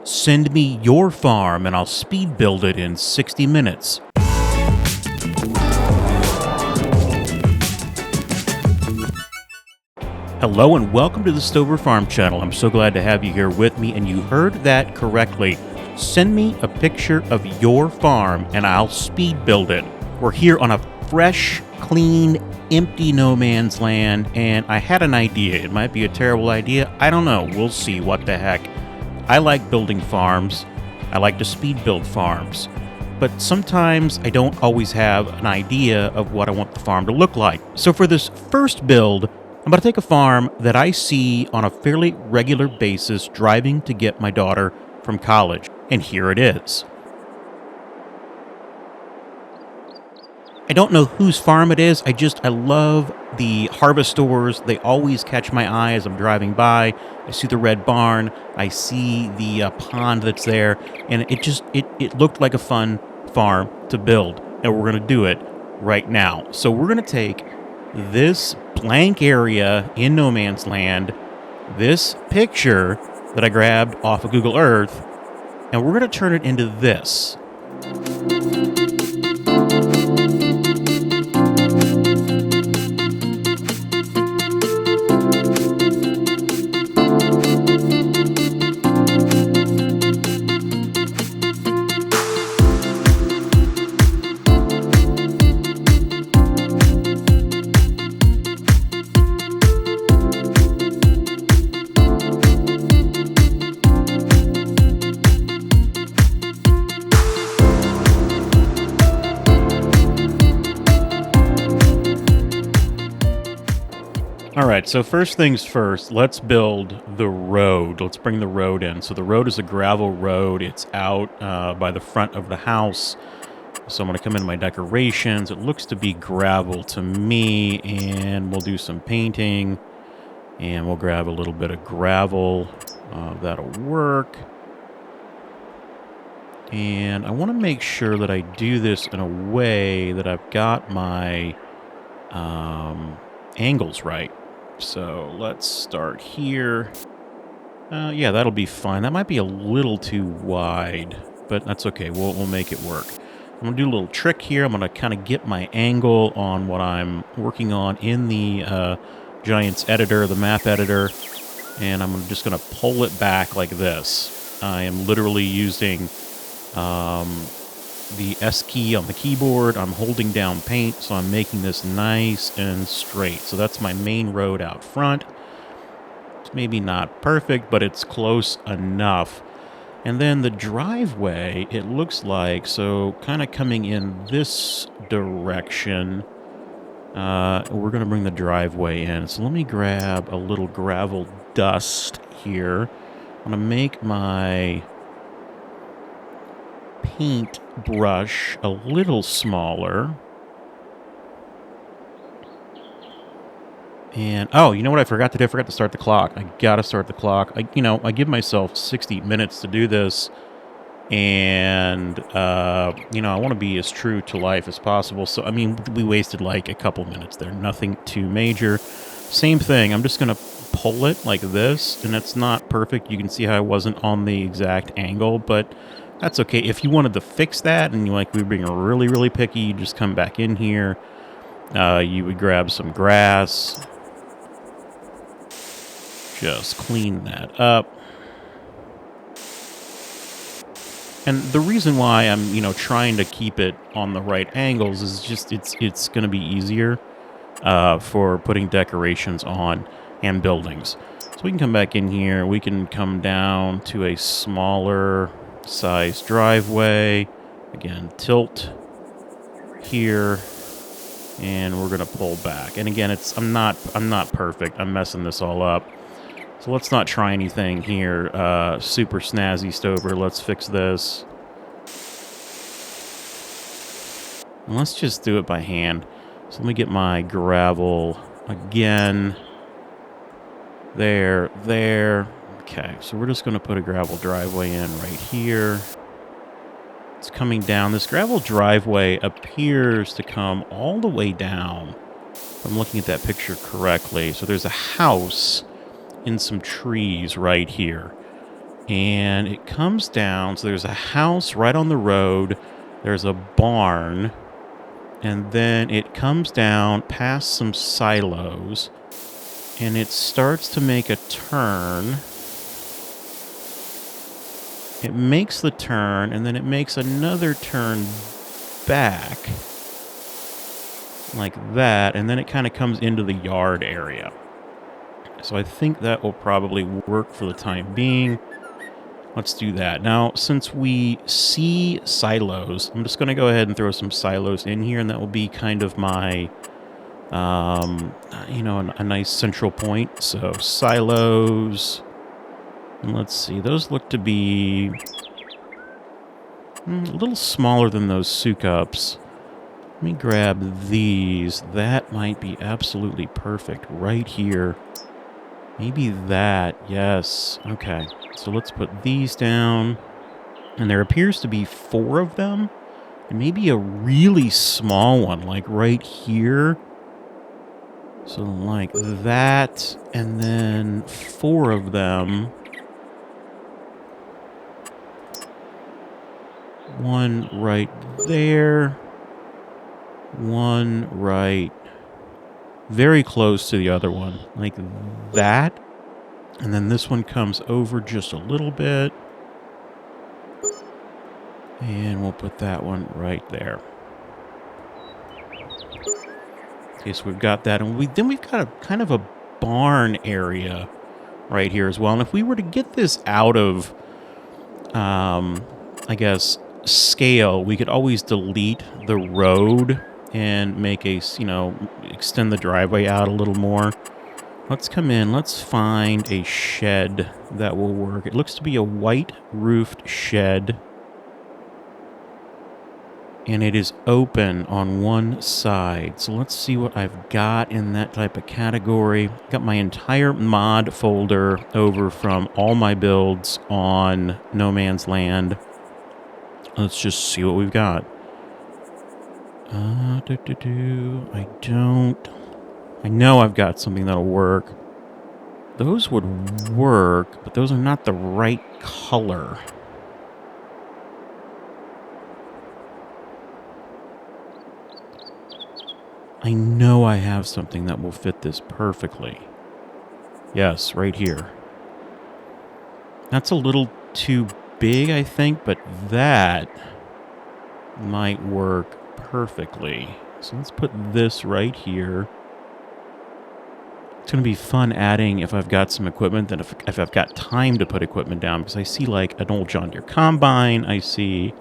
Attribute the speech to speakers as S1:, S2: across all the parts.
S1: Send me your farm and I'll speed build it in 60 minutes. Hello and welcome to the Stover Farm channel. I'm so glad to have you here with me, and you heard that correctly. Send me a picture of your farm and I'll speed build it. We're here on a fresh, clean, empty no man's land, and I had an idea. It might be a terrible idea. I don't know. We'll see. What the heck. I like building farms. I like to speed build farms. But sometimes I don't always have an idea of what I want the farm to look like. So for this first build, I'm going to take a farm that I see on a fairly regular basis driving to get my daughter from college. And here it is. I don't know whose farm it is. I love the harvestores. They always catch my eye as I'm driving by. I see the red barn. I see the pond that's there. And it looked like a fun farm to build. And we're going to do it right now. So we're going to take this blank area in no man's land, this picture that I grabbed off of Google Earth, and we're going to turn it into this. Alright, so first things first, let's build the road. Let's bring the road in. So the road is a gravel road. It's out by the front of the house. So I'm going to come into my decorations. It looks to be gravel to me, and we'll do some painting. And we'll grab a little bit of gravel. That'll work. And I want to make sure that I do this in a way that I've got my angles right. So let's start here. Yeah, that'll be fine. That might be a little too wide, but that's okay. We'll make it work. I'm going to do a little trick here. I'm going to kind of get my angle on what I'm working on in the Giants editor, the map editor, and I'm just going to pull it back like this. I am literally using the S key on the keyboard. I'm holding down paint, so I'm making this nice and straight. So that's my main road out front. It's maybe not perfect, but it's close enough. And then the driveway, it looks like, so kind of coming in this direction, we're going to bring the driveway in. So let me grab a little gravel dust here. I'm going to make my paint brush a little smaller. And, oh, you know what I forgot to do? I forgot to start the clock. I gotta start the clock. I give myself 60 minutes to do this. And, I want to be as true to life as possible. So, I mean, we wasted like a couple minutes there. Nothing too major. Same thing. I'm just going to pull it like this. And it's not perfect. You can see how I wasn't on the exact angle, but that's okay. If you wanted to fix that and we're being really, really picky, you just come back in here. You would grab some grass. Just clean that up. And the reason why I'm, trying to keep it on the right angles is just it's going to be easier for putting decorations on and buildings. So we can come back in here. We can come down to a smaller size driveway. Again, tilt here, and we're gonna pull back. And again, I'm not perfect. I'm messing this all up. So let's not try anything here. Super snazzy Stover. Let's fix this. And let's just do it by hand. So let me get my gravel again. There. Okay, so we're just going to put a gravel driveway in right here. It's coming down. This gravel driveway appears to come all the way down. If I'm looking at that picture correctly. So there's a house in some trees right here. And it comes down, so there's a house right on the road, there's a barn, and then it comes down past some silos, and it starts to make a turn. It makes the turn, and then it makes another turn back, like that, and then it kind of comes into the yard area. So I think that will probably work for the time being. Let's do that. Now, since we see silos, I'm just going to go ahead and throw some silos in here, and that will be kind of my, you know, a nice central point. So silos, and let's see, those look to be a little smaller than those souk ups. Let me grab these. That might be absolutely perfect right here. Maybe that, yes. Okay, so let's put these down. And there appears to be 4 of them. And maybe a really small one, like right here. So like that, and then 4 of them. One right there. One right very close to the other one, like that. And then this one comes over just a little bit. And we'll put that one right there. Okay, so we've got that. And then we've got a kind of a barn area right here as well. And if we were to get this out of, I guess, scale, we could always delete the road and make a, you know, extend the driveway out a little more. Let's come in. Let's find a shed that will work. It looks to be a white roofed shed. And it is open on one side. So let's see what I've got in that type of category. Got my entire mod folder over from all my builds on No Man's Land. Let's just see what we've got. I know I've got something that'll work. Those would work, but those are not the right color. I know I have something that will fit this perfectly. Yes, right here. That's a little too big, I think, but that might work perfectly. So let's put this right here. It's going to be fun adding if I've got some equipment, and if I've got time to put equipment down, because I see like an old John Deere combine. I see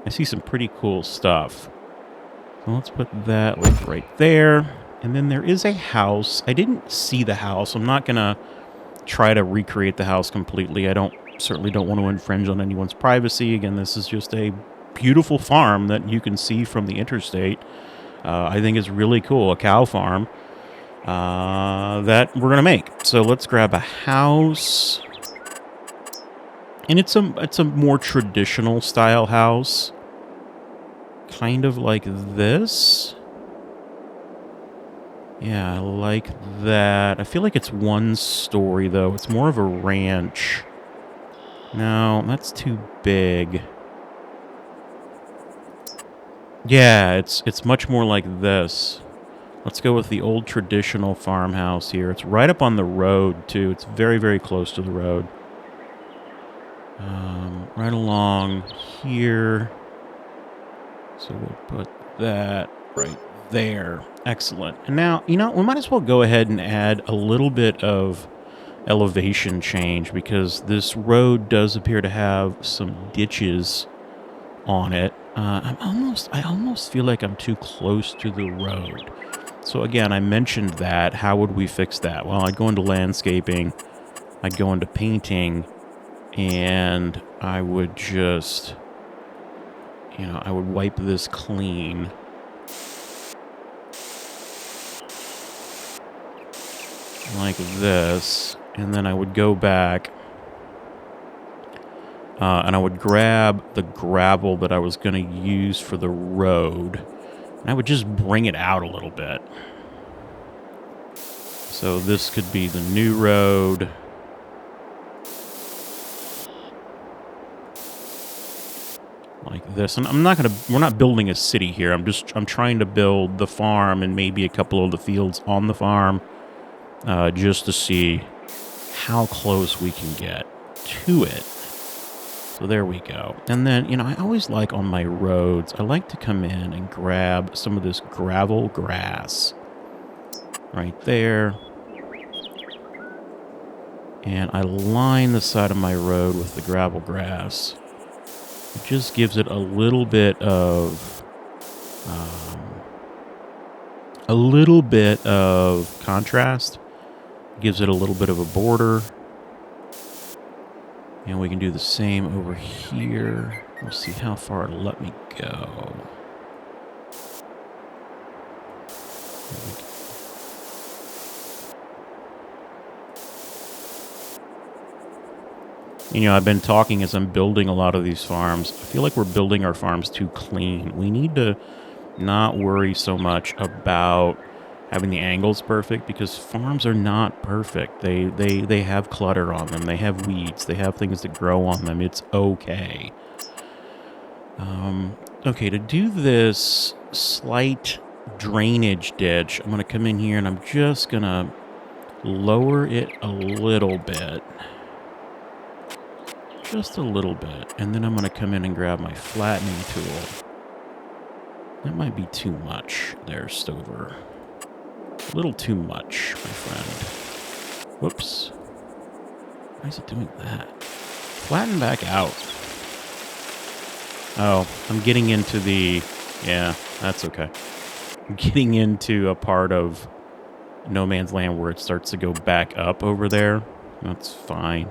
S1: some pretty cool stuff. So let's put that like right there. And then there is a house. I didn't see the house. I'm not going to try to recreate the house completely. Certainly don't want to infringe on anyone's privacy. Again, this is just a beautiful farm that you can see from the interstate. I think it's really cool, a cow farm that we're going to make. So let's grab a house. And it's a more traditional style house. Kind of like this. Yeah, I like that. I feel like it's 1 story, though. It's more of a ranch. No, that's too big. Yeah, it's much more like this. Let's go with the old traditional farmhouse here. It's right up on the road, too. It's very, very close to the road. Right along here. So we'll put that right there. Excellent. And now, you know, we might as well go ahead and add a little bit of elevation change, because this road does appear to have some ditches on it. I almost feel like I'm too close to the road. So again, I mentioned that. How would we fix that? Well, I'd go into landscaping, I'd go into painting, and I would just, you know, I would wipe this clean. Like this. And then I would go back and I would grab the gravel that I was going to use for the road. And I would just bring it out a little bit. So this could be the new road. like this. And we're not building a city here. I'm trying to build the farm and maybe a couple of the fields on the farm, just to see how close we can get to it. So there we go. And then, you know, I always like on my roads, I like to come in and grab some of this gravel grass right there. And I line the side of my road with the gravel grass. It just gives it a little bit of contrast. Gives it a little bit of a border. And we can do the same over here. We'll see how far it'll let me go. You know, I've been talking as I'm building a lot of these farms. I feel like we're building our farms too clean. We need to not worry so much about having the angles perfect, because farms are not perfect. They have clutter on them. They have weeds. They have things that grow on them. It's okay. Okay, to do this slight drainage ditch, I'm going to come in here and I'm just going to lower it a little bit. Just a little bit. And then I'm going to come in and grab my flattening tool. That might be too much there, Stover. A little too much, my friend. Whoops. Why is it doing that? Flatten back out. Oh, I'm getting into the... Yeah, that's okay. I'm getting into a part of No Man's Land where it starts to go back up over there. That's fine.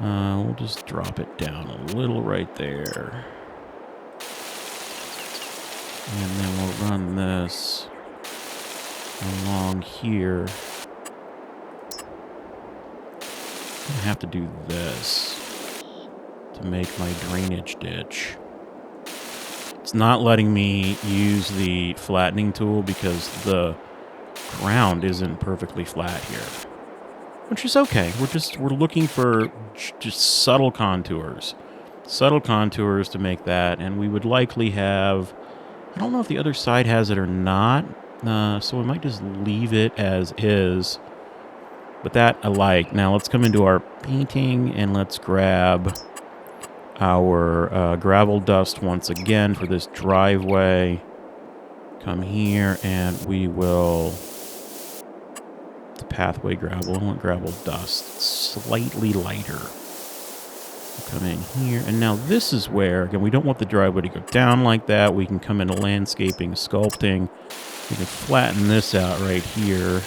S1: We'll just drop it down a little right there. And then we'll run this along here. I have to do this to make my drainage ditch. It's not letting me use the flattening tool because the ground isn't perfectly flat here, which is okay. We're looking for just subtle contours to make that, and we would likely have. I don't know if the other side has it or not. So we might just leave it as is. But that I like. Now let's come into our painting and let's grab our gravel dust once again for this driveway. Come here and we will... The pathway gravel. I want gravel dust. Slightly lighter. We'll come in here. And now this is where, again, we don't want the driveway to go down like that. We can come into landscaping, sculpting. We can flatten this out right here.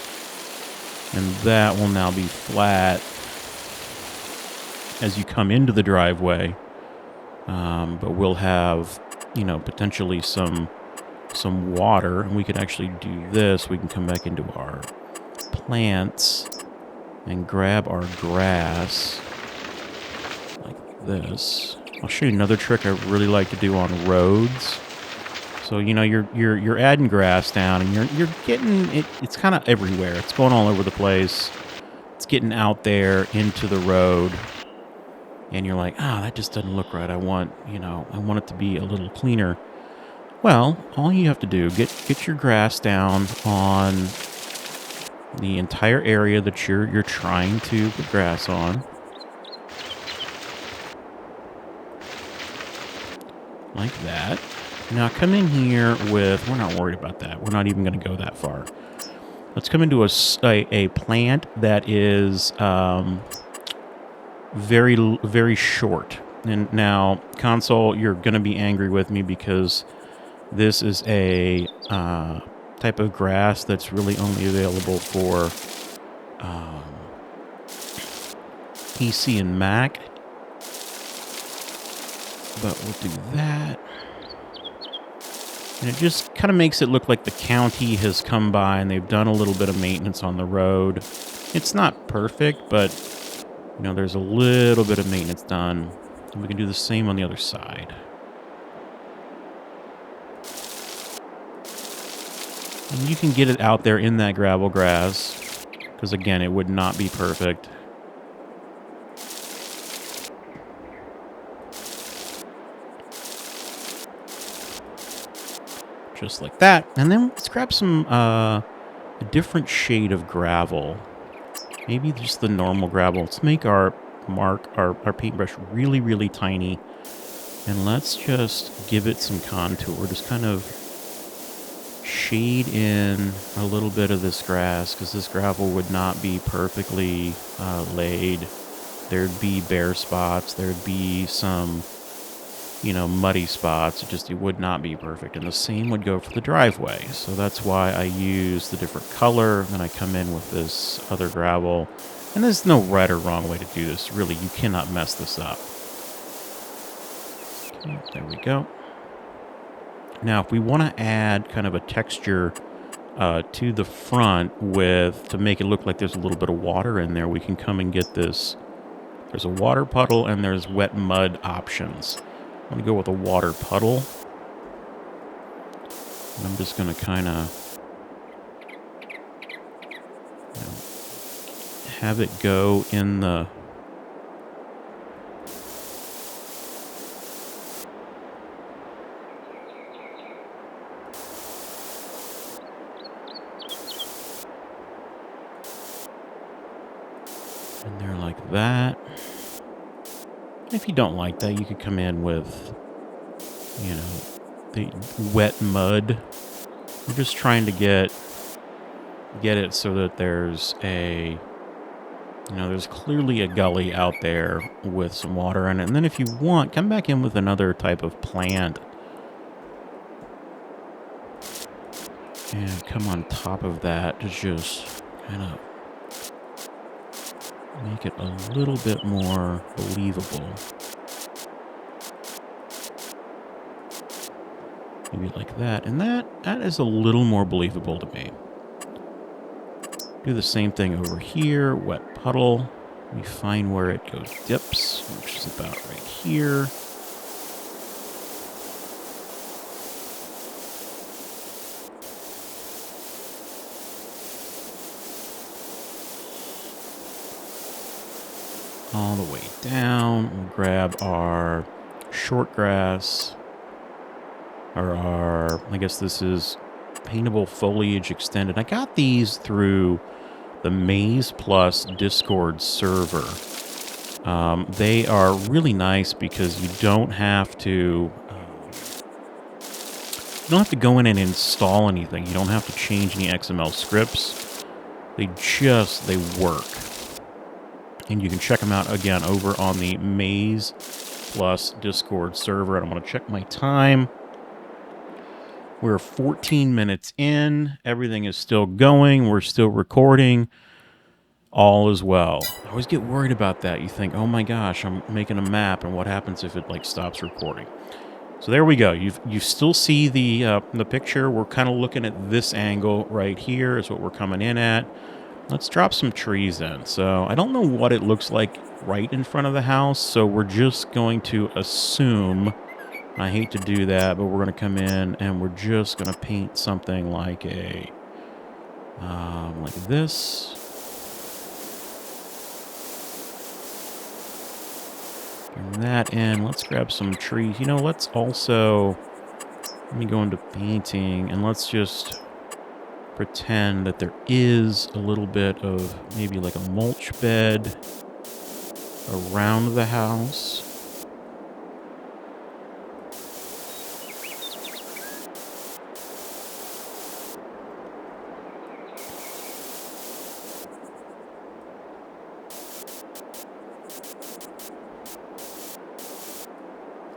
S1: And that will now be flat as you come into the driveway. But we'll have, you know, potentially some water. And we could actually do this. We can come back into our plants and grab our grass like this. I'll show you another trick I really like to do on roads. So, you know, you're adding grass down, and you're getting it. It's kind of everywhere. It's going all over the place. It's getting out there into the road, and you're like, that just doesn't look right. I want it to be a little cleaner. Well, all you have to do get your grass down on the entire area that you're trying to put grass on, like that. Now come in here with, we're not worried about that. We're not even going to go that far. Let's come into a plant that is very, very short. And now, console, you're going to be angry with me because this is a type of grass that's really only available for PC and Mac. But we'll do that. And it just kind of makes it look like the county has come by and they've done a little bit of maintenance on the road. It's not perfect, but, you know, there's a little bit of maintenance done. And we can do the same on the other side. And you can get it out there in that gravel grass, because, again, it would not be perfect. just like that. And then let's grab some, a different shade of gravel. Maybe just the normal gravel. Let's make our paintbrush really, really tiny. And let's just give it some contour. Just kind of shade in a little bit of this grass, because this gravel would not be perfectly laid. There'd be bare spots. There'd be some, you know, muddy spots. It would not be perfect. And the same would go for the driveway. So that's why I use the different color. Then I come in with this other gravel. And there's no right or wrong way to do this. Really, you cannot mess this up. Okay, there we go. Now, if we want to add kind of a texture to the front to make it look like there's a little bit of water in there, we can come and get this. There's a water puddle and there's wet mud options. I'm going to go with a water puddle. And I'm just going to kind of, you know, have it go in the... in there like that. If you don't like that, you could come in with, you know, the wet mud. We're just trying to get it so that there's a, you know, there's clearly a gully out there with some water in it. And then if you want, come back in with another type of plant. And come on top of that to just kind of make it a little bit more believable. Maybe like that. And that is a little more believable to me. Do the same thing over here. Wet puddle. We find where it goes dips, which is about right here. All the way down. We'll grab our short grass. Or our, I guess this is paintable foliage extended. I got these through the Maze Plus Discord server. They are really nice because you don't have to go in and install anything. You don't have to change any XML scripts. They work. And you can check them out again over on the Maze Plus Discord server. And I'm going to check my time. We're 14 minutes in. Everything is still going. We're still recording. All is well. I always get worried about that. You think, oh my gosh, I'm making a map, and what happens if it like stops recording? So there we go. You still see the picture. We're kind of looking at this angle right here is what we're coming in at. Let's drop some trees in. So I don't know what it looks like right in front of the house, so we're just going to assume. I hate to do that, but we're going to come in and we're just going to paint something like a, like this. Bring that in. Let's grab some trees. You know, let's also, let me go into painting and let's just pretend that there is a little bit of maybe like a mulch bed around the house.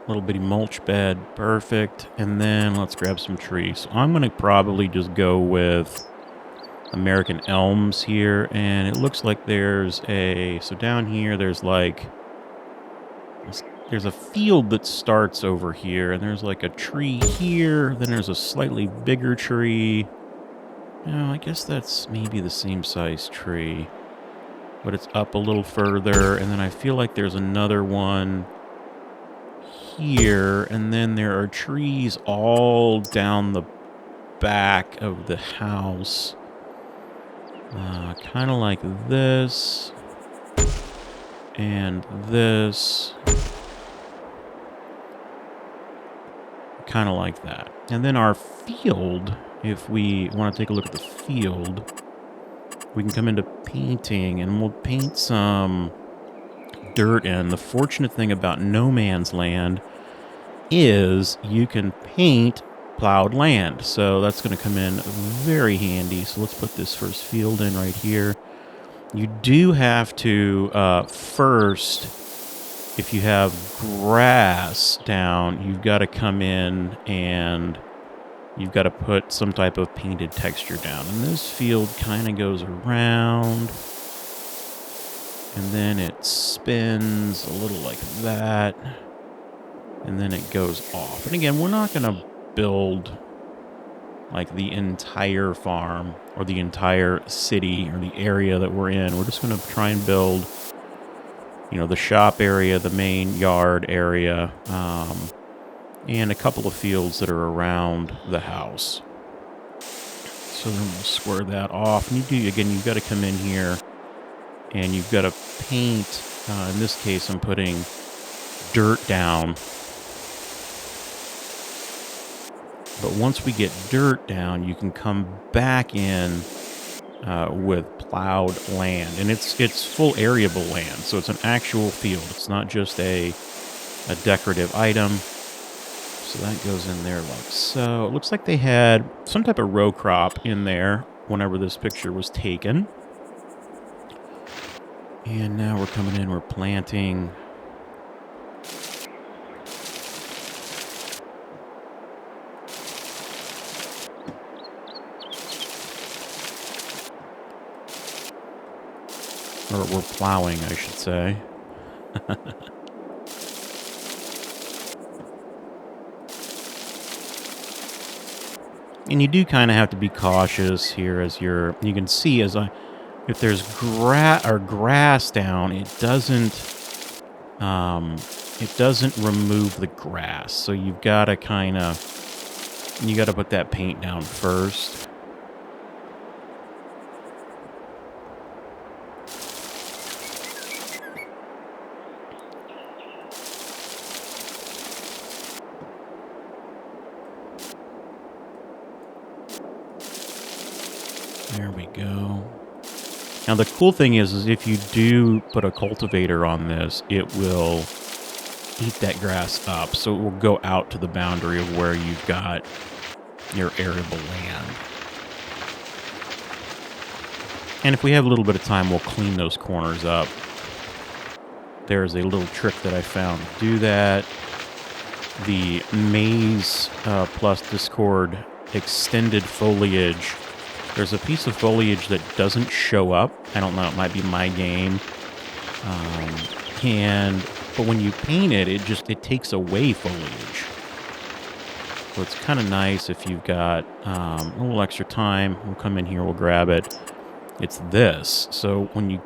S1: Little bitty mulch bed, perfect. And then let's grab some trees. So I'm going to probably just go with American elms here. And it looks like there's a, so down here there's like, there's a field that starts over here. And there's like a tree here. Then there's a slightly bigger tree. Oh, I guess that's maybe the same size tree. But it's up a little further. And then I feel like there's another one here, and then there are trees all down the back of the house. Kind of like this. And this. kind of like that. And then our field, if we want to take a look at the field, we can come into painting and we'll paint some dirt in. The fortunate thing about no man's land is you can paint plowed land. So that's going to come in very handy. So let's put this first field in right here. You do have to first, if you have grass down, you've got to come in and you've got to put some type of painted texture down. And this field kind of goes around. And then it spins a little like that. And then it goes off. And again, we're not going to build like the entire farm or the entire city or the area that we're in. We're just going to try and build, you know, the shop area, the main yard area, and a couple of fields that are around the house. So then we'll square that off. And you've got to come in here and you've got to paint. In this case, I'm putting dirt down. But once we get dirt down, you can come back in with plowed land. And it's full arable land, so it's an actual field. It's not just a decorative item. So that goes in there like so. It looks like they had some type of row crop in there whenever this picture was taken. And now we're coming in, we're planting. Or we're plowing, I should say. And you do kind of have to be cautious here as you can see if there's grass down, it doesn't remove the grass. So you've got to put that paint down first. There we go. Now the cool thing is if you do put a cultivator on this, it will eat that grass up. So it will go out to the boundary of where you've got your arable land. And if we have a little bit of time, we'll clean those corners up. There's a little trick that I found to do that. The Maize plus Discord extended foliage. There's a piece of foliage that doesn't show up. I don't know, it might be my game. But when you paint it, it takes away foliage. So it's kind of nice if you've got a little extra time. We'll come in here, we'll grab it. It's this. So when you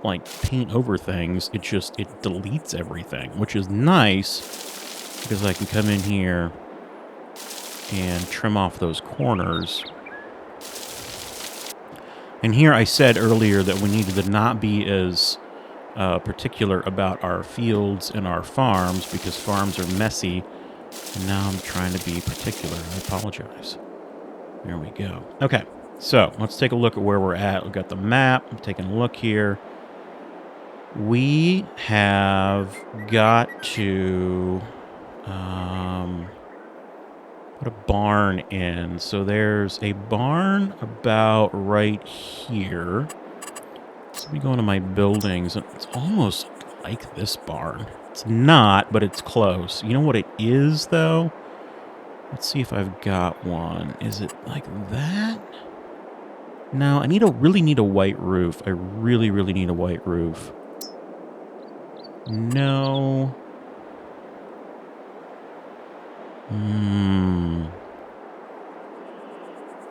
S1: like paint over things, it deletes everything, which is nice because I can come in here and trim off those corners. And here I said earlier that we needed to not be as particular about our fields and our farms because farms are messy. And now I'm trying to be particular. I apologize. There we go. Okay, so let's take a look at where we're at. We've got the map. I'm taking a look here. We have got to put a barn in. So there's a barn about right here. So let me go into my buildings. It's almost like this barn. It's not, but it's close. You know what it is, though? Let's see if I've got one. Is it like that? No, I really need a white roof. I really, really need a white roof. No.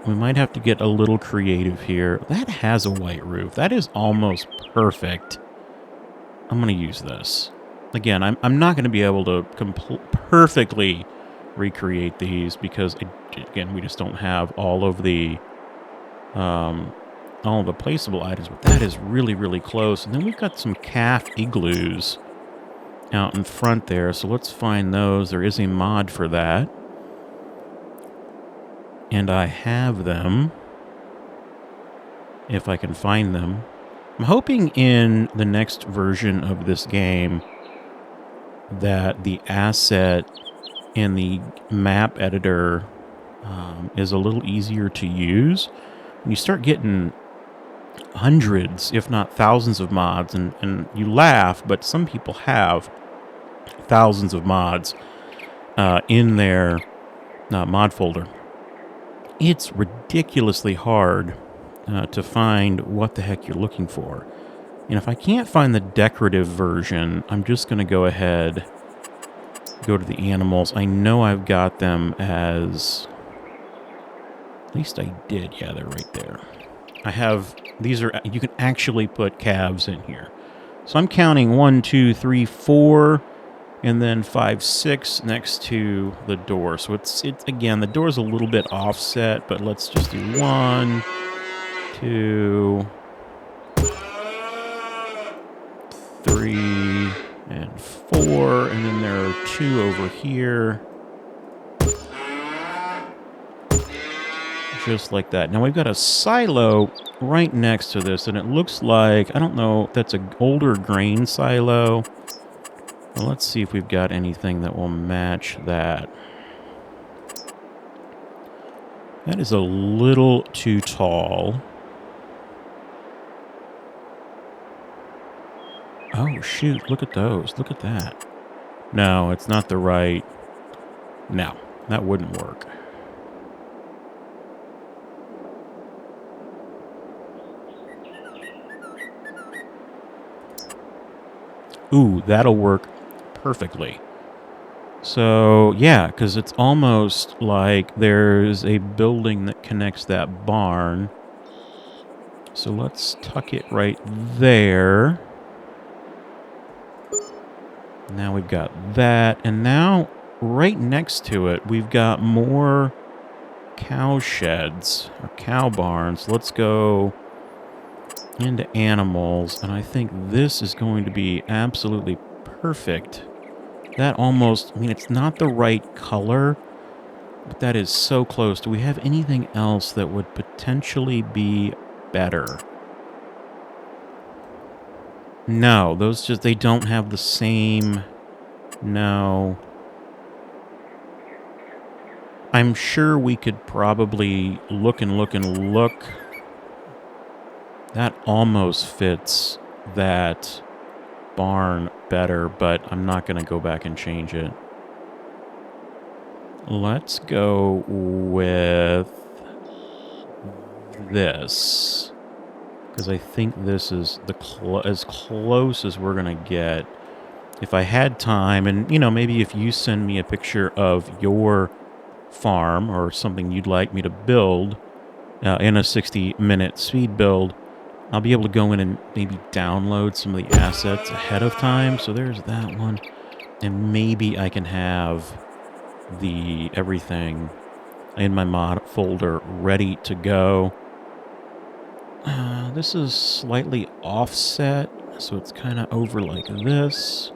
S1: We might have to get a little creative here. That has a white roof. That is almost perfect. I'm going to use this. Again, I'm not going to be able to perfectly recreate these because, again, we just don't have all of the placeable items. But that is really, really close. And then we've got some calf igloos out in front there. So let's find those. There is a mod for that. And I have them, if I can find them. I'm hoping in the next version of this game that the asset in the map editor is a little easier to use. When you start getting hundreds, if not thousands of mods, and you laugh, but some people have thousands of mods in their mod folder. It's ridiculously hard to find what the heck you're looking for. And if I can't find the decorative version, I'm just going to go ahead, go to the animals. I know I've got them as... At least I did. Yeah, they're right there. I have... These are... You can actually put calves in here. So I'm counting 1, 2, 3, 4, and then 5, 6 next to the door. So it's again, the door's a little bit offset, but let's just do 1, 2, 3, and 4, and then there are 2 over here. Just like that. Now we've got a silo right next to this, and it looks like, I don't know, that's an older grain silo. Well, let's see if we've got anything that will match that. That is a little too tall. Oh, shoot. Look at those. Look at that. No, it's not the right... No, that wouldn't work. Ooh, that'll work perfectly. So, yeah, because it's almost like there's a building that connects that barn. So let's tuck it right there. Now we've got that. And now, right next to it, we've got more cow sheds, or cow barns. Let's go into animals. And I think this is going to be absolutely perfect. That almost, I mean, it's not the right color, but that is so close. Do we have anything else that would potentially be better? No, those just, they don't have the same, no. I'm sure we could probably look and look and look. That almost fits that barn better, but I'm not going to go back and change it. Let's go with this, because I think this is the as close as we're going to get. If I had time, and, you know, maybe if you send me a picture of your farm or something you'd like me to build in a 60-minute speed build, I'll be able to go in and maybe download some of the assets ahead of time. So there's that one. And maybe I can have the everything in my mod folder ready to go. This is slightly offset, so it's kind of over like this.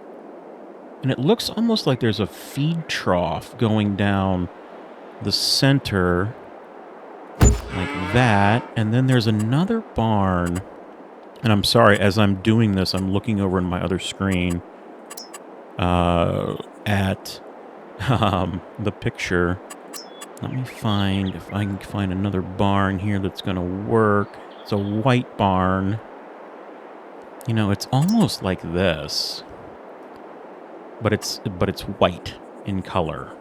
S1: And it looks almost like there's a feed trough going down the center like that. And then there's another barn. And I'm sorry, as I'm doing this, I'm looking over in my other screen at the picture. Let me find if I can find another barn here that's going to work. It's a white barn. You know, it's almost like this, but it's white in color.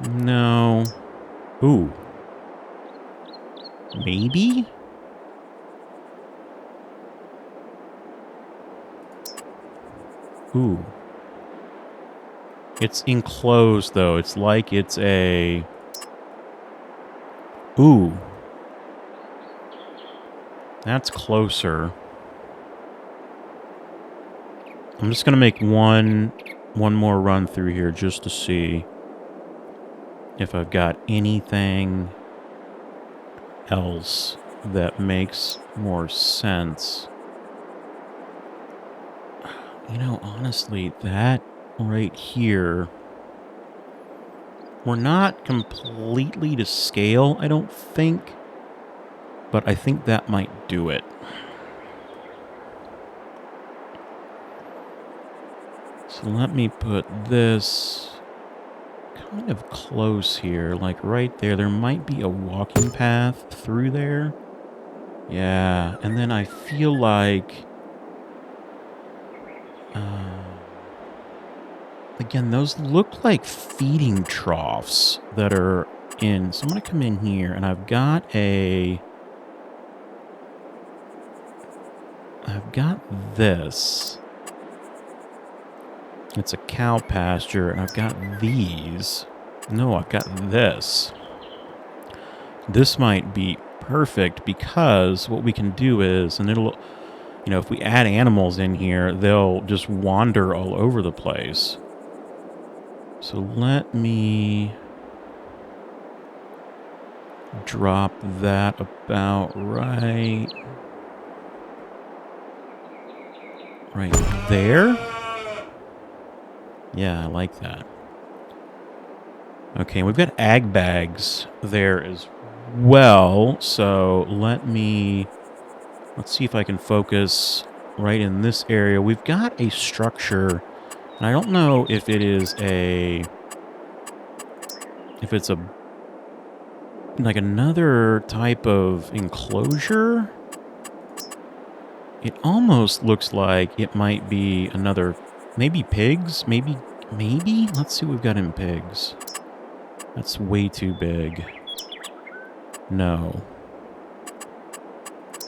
S1: No. Ooh. Maybe? Ooh. It's enclosed, though. It's like it's a... Ooh. That's closer. I'm just going to make one more run through here just to see if I've got anything else that makes more sense. You know, honestly, that right here, we're not completely to scale, I don't think. But I think that might do it. So let me put this kind of close here, like right there. There might be a walking path through there. Yeah, and then I feel like... again, those look like feeding troughs that are in... So I'm going to come in here, and I've got this. It's a cow pasture, and I've got these. No, I've got this. This might be perfect because what we can do is, and it'll, you know, if we add animals in here, they'll just wander all over the place. So let me drop that about right there. Yeah, I like that. Okay, we've got ag bags there as well. So let's see if I can focus right in this area. We've got a structure, and I don't know if it's like another type of enclosure. It almost looks like it might be another, maybe pigs, maybe. Let's see what we've got in pigs. That's way too big. No.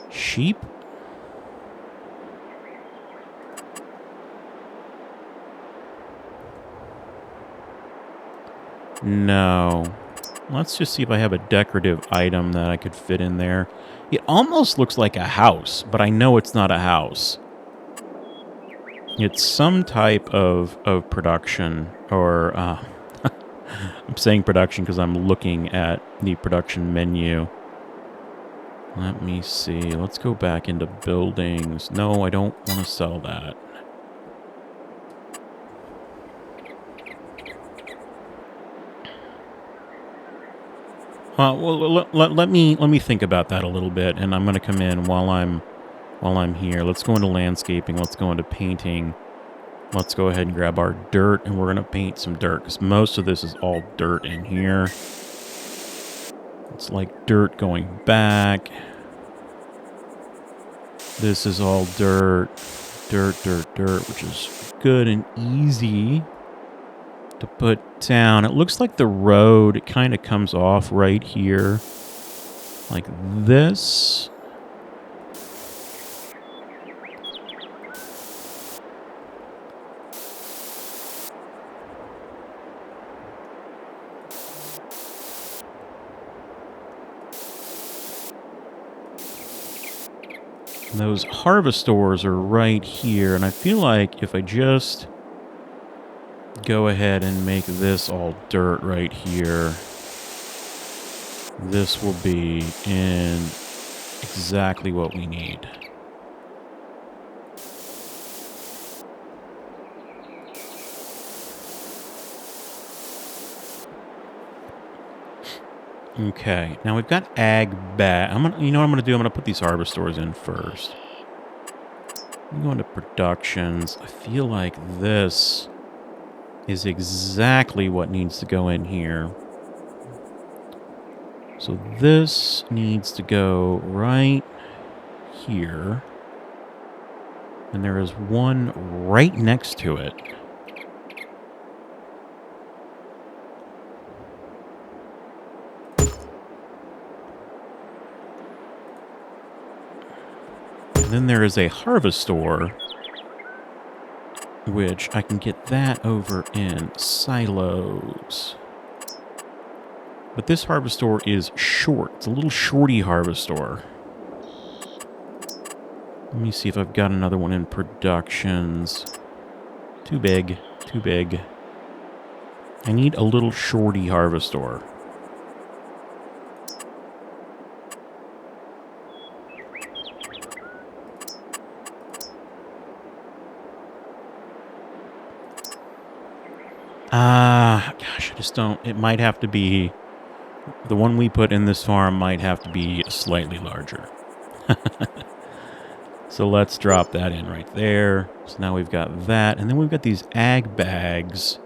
S1: Sheep? No. Let's just see if I have a decorative item that I could fit in there. It almost looks like a house, but I know it's not a house. It's some type of production, or... I'm saying production because I'm looking at the production menu. Let me see. Let's go back into buildings. No, I don't want to sell that. Well, let me think about that a little bit, and I'm going to come in while I'm here. Let's go into landscaping. Let's go into painting. Let's go ahead and grab our dirt, and we're going to paint some dirt, because most of this is all dirt in here. It's like dirt going back. This is all dirt, which is good and easy to put down. It looks like the road kind of comes off right here, like this. And those harvestores are right here, and I feel like if I just go ahead and make this all dirt right here, this will be in exactly what we need. Okay, now we've got ag bag. You know what I'm gonna do? I'm gonna put these harvestores in first. I'm going to productions. I feel like this is exactly what needs to go in here. So this needs to go right here. And there is one right next to it. And then there is a harvestor, which I can get that over in silos. But this harvestor is short. It's a little shorty harvestor. Let me see if I've got another one in productions. Too big. Too big. I need a little shorty harvestor. Gosh, I just don't... It might have to be... The one we put in this farm might have to be slightly larger. So let's drop that in right there. So now we've got that. And then we've got these ag bags.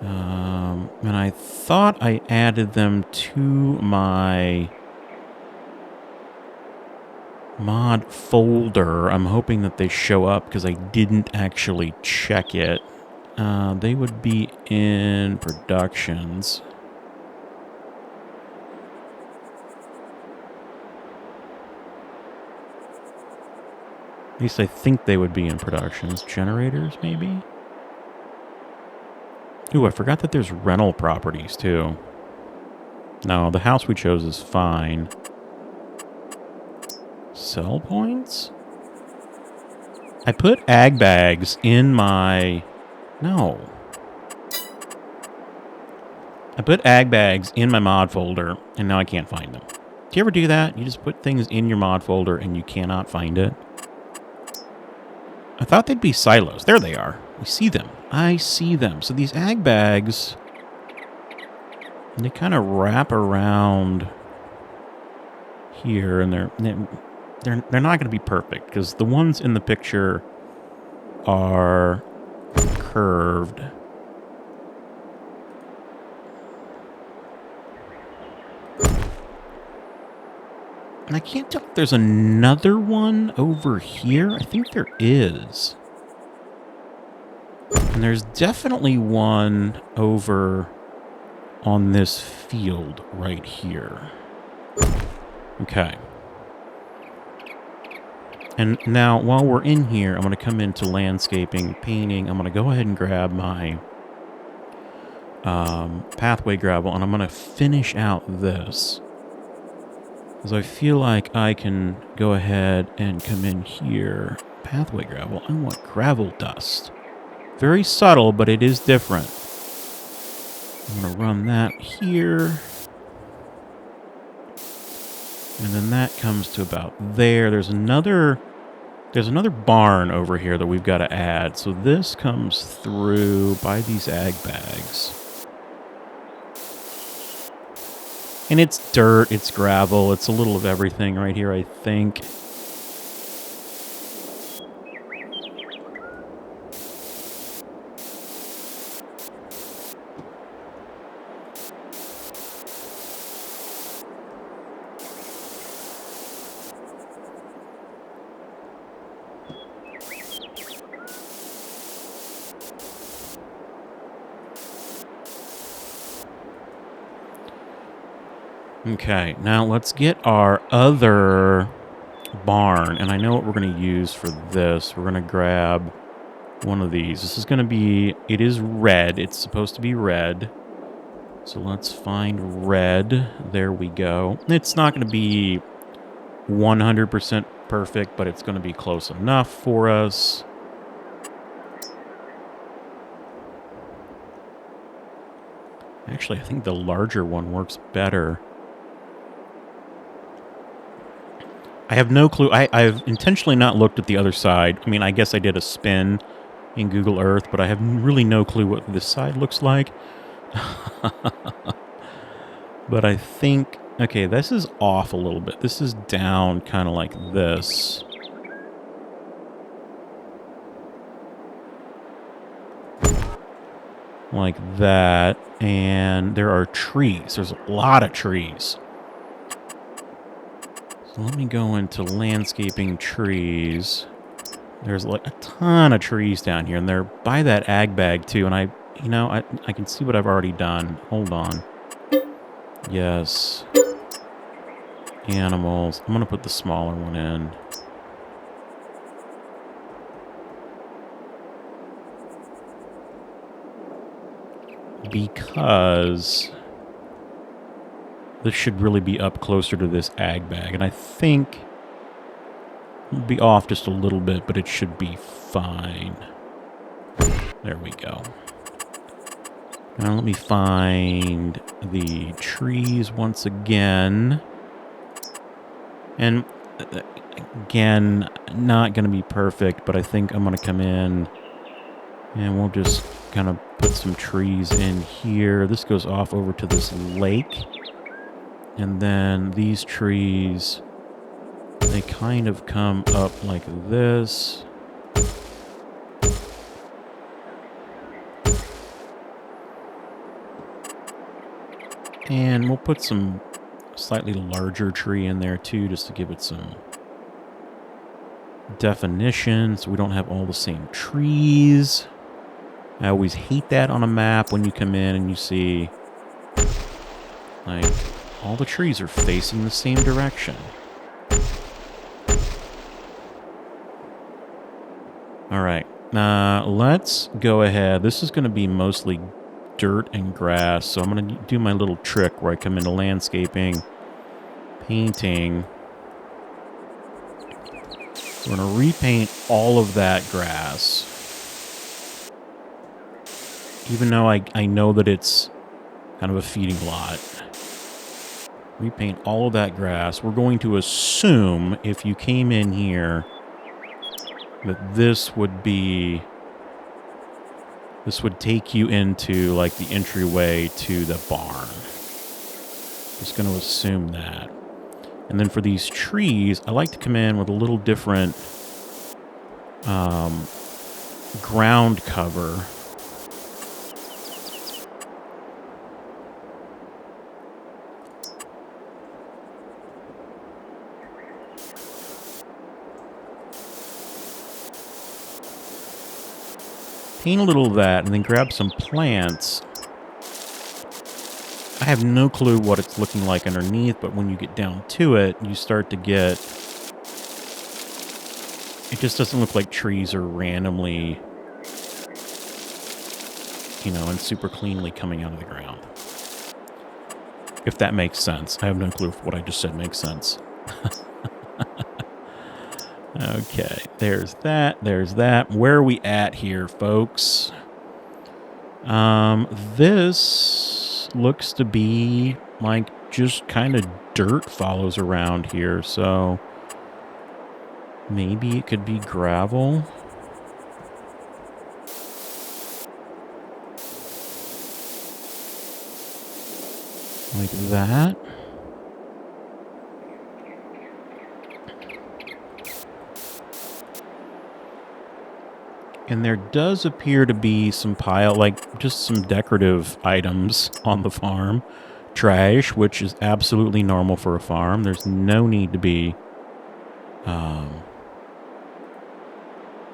S1: And I thought I added them to my mod folder. I'm hoping that they show up because I didn't actually check it. They would be in productions. At least I think they would be in productions. Generators, maybe? Ooh, I forgot that there's rental properties, too. No, the house we chose is fine. Sell points? I put ag bags in my... No. I put ag bags in my mod folder, and now I can't find them. Do you ever do that? You just put things in your mod folder, and you cannot find it? I thought they'd be silos. There they are. We see them. I see them. So these ag bags, they kind of wrap around here, and they're not going to be perfect because the ones in the picture are curved. And I can't tell if there's another one over here. I think there is. And there's definitely one over on this field right here. Okay. And now, while we're in here, I'm going to come into landscaping, painting. I'm going to go ahead and grab my pathway gravel, and I'm going to finish out this. Because I feel like I can go ahead and come in here. Pathway gravel. I want gravel dust. Very subtle, but it is different. I'm going to run that here. And then that comes to about there. There's another barn over here that we've got to add. So this comes through by these ag bags. And it's dirt, it's gravel, it's a little of everything right here, I think. Okay, now let's get our other barn. And I know what we're going to use for this. We're going to grab one of these. This is going to be... It is red. It's supposed to be red. So let's find red. There we go. It's not going to be 100% perfect, but it's going to be close enough for us. Actually, I think the larger one works better. I have no clue. I've intentionally not looked at the other side. I mean, I guess I did a spin in Google Earth, but I have really no clue what this side looks like. But I think... Okay, this is off a little bit. This is down kind of like this. Like that. And there are trees. There's a lot of trees. So let me go into landscaping trees. There's like a ton of trees down here, and they're by that ag bag too. And I can see what I've already done. Hold on. Yes. Animals. I'm going to put the smaller one in. Because this should really be up closer to this ag bag. And I think it'll be off just a little bit, but it should be fine. There we go. Now let me find the trees once again. And again, not going to be perfect, but I think I'm going to come in and we'll just kind of put some trees in here. This goes off over to this lake. And then these trees, they kind of come up like this. And we'll put some slightly larger tree in there too, just to give it some definition so we don't have all the same trees. I always hate that on a map when you come in and you see like all the trees are facing the same direction. All right, let's go ahead. This is going to be mostly dirt and grass, so I'm going to do my little trick where I come into landscaping, painting. We're going to repaint all of that grass. Even though I know that it's kind of a feeding lot. Repaint all of that grass. We're going to assume if you came in here that this would take you into like the entryway to the barn. Just going to assume that. And then for these trees, I like to come in with a little different ground cover. Paint a little of that, and then grab some plants. I have no clue what it's looking like underneath, but when you get down to it, you start to get... It just doesn't look like trees are randomly, you know, and super cleanly coming out of the ground. If that makes sense. I have no clue if what I just said makes sense. Okay, there's that, there's that. Where are we at here, folks? This looks to be like just kind of dirt follows around here, so maybe it could be gravel. Like that. And there does appear to be some like just some decorative items on the farm. Trash, which is absolutely normal for a farm. There's no need to be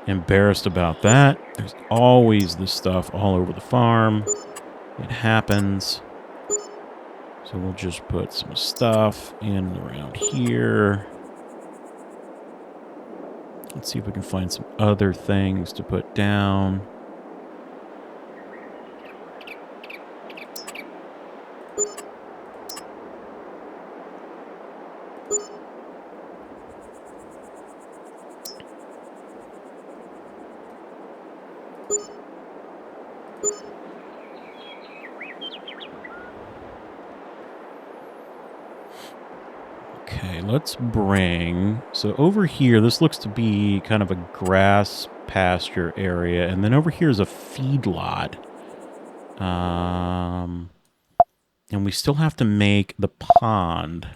S1: embarrassed about that. There's always this stuff all over the farm. It happens. So we'll just put some stuff in and around here. Let's see if we can find some other things to put down. Okay, let's bring... So over here, this looks to be kind of a grass pasture area. And then over here is a feedlot. And we still have to make the pond.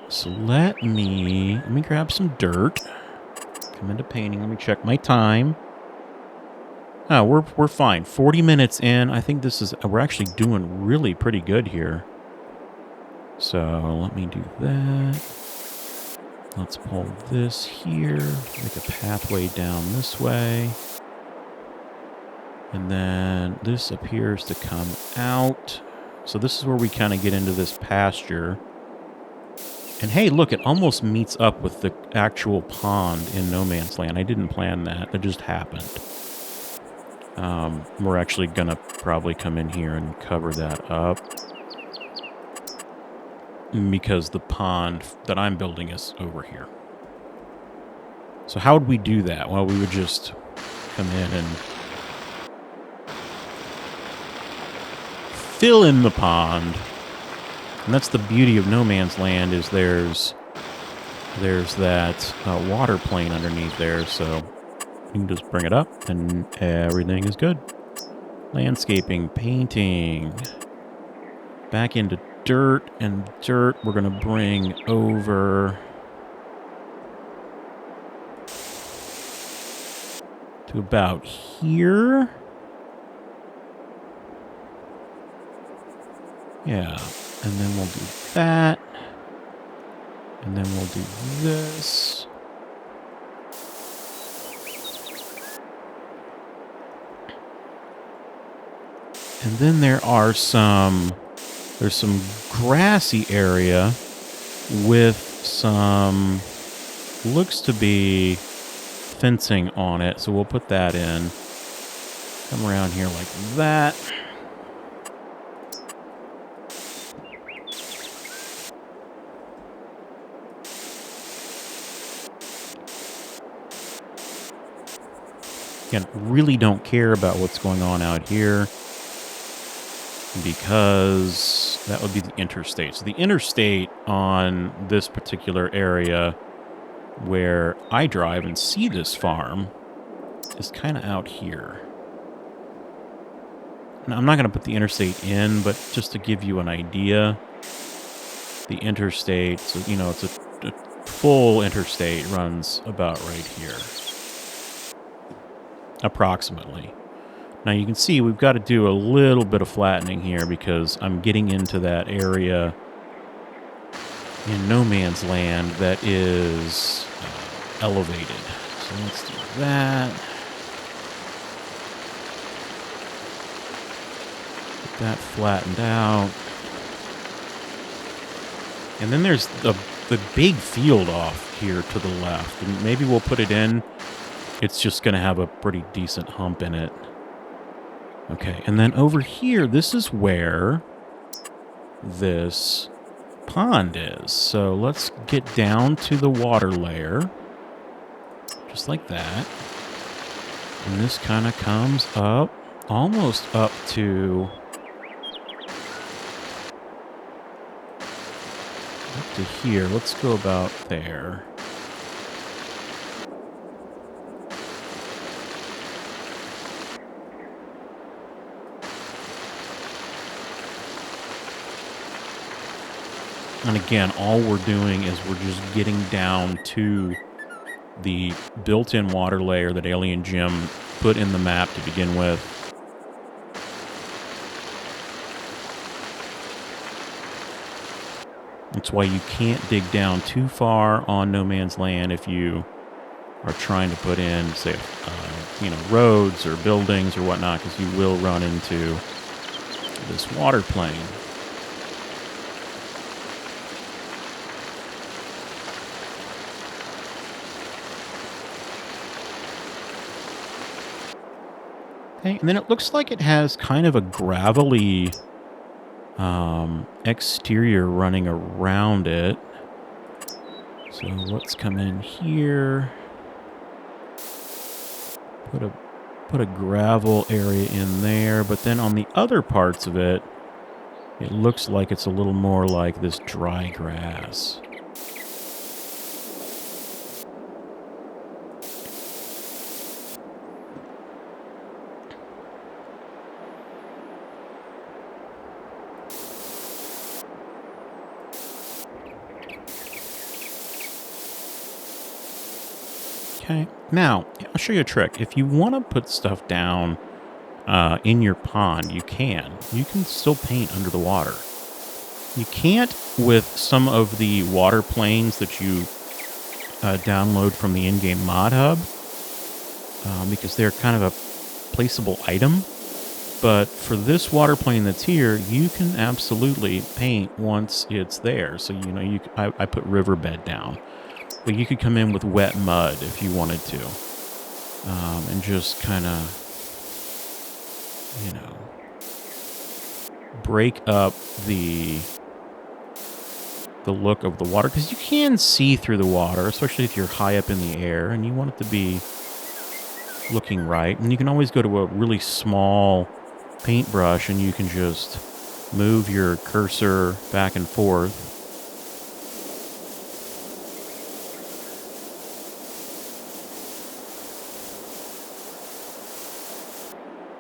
S1: So let me grab some dirt. Come into painting. Let me check my time. Oh, we're fine. 40 minutes in. I think we're actually doing really pretty good here. So let me do that. Let's pull this here. Make a pathway down this way. And then this appears to come out. So this is where we kind of get into this pasture. And hey, look, it almost meets up with the actual pond in No Man's Land. I didn't plan that. That just happened. We're actually going to probably come in here and cover that up. Because the pond that I'm building is over here. So how would we do that? Well, we would just come in and fill in the pond. And that's the beauty of No Man's Land, is there's that water plane underneath there, so You can just bring it up and everything is good. Landscaping, painting. Back into dirt, and dirt we're going to bring over to about here. Yeah, and then we'll do that. And then we'll do this. And then there's some grassy area with some, looks to be fencing on it. So we'll put that in. Come around here like that. Again, really don't care about what's going on out here because that would be the interstate. So the interstate on this particular area where I drive and see this farm is kind of out here. Now, I'm not going to put the interstate in, but just to give you an idea, the interstate, so, you know, it's a full interstate runs about right here. Approximately. Now you can see we've got to do a little bit of flattening here because I'm getting into that area in no man's land that is elevated. So let's do that. Get that flattened out. And then there's the big field off here to the left. And maybe we'll put it in. It's just going to have a pretty decent hump in it. Okay, and then over here, this is where this pond is. So let's get down to the water layer. Just like that. And this kind of comes up, almost up to here. Let's go about there. And again, all we're doing is we're just getting down to the built-in water layer that Alien Jim put in the map to begin with. That's why you can't dig down too far on no man's land if you are trying to put in, say, you know, roads or buildings or whatnot, because you will run into this water plane. Okay, and then it looks like it has kind of a gravelly exterior running around it. So let's come in here. Put a gravel area in there, but then on the other parts of it, it looks like it's a little more like this dry grass. Okay, now, I'll show you a trick. If you want to put stuff down in your pond, you can. You can still paint under the water. You can't with some of the water planes that you download from the in-game mod hub because they're kind of a placeable item. But for this water plane that's here, you can absolutely paint once it's there. So, you know, I put riverbed down. But you could come in with wet mud if you wanted to. And just kind of, you know, break up the look of the water. Because you can see through the water, especially if you're high up in the air and you want it to be looking right. And you can always go to a really small paintbrush and you can just move your cursor back and forth.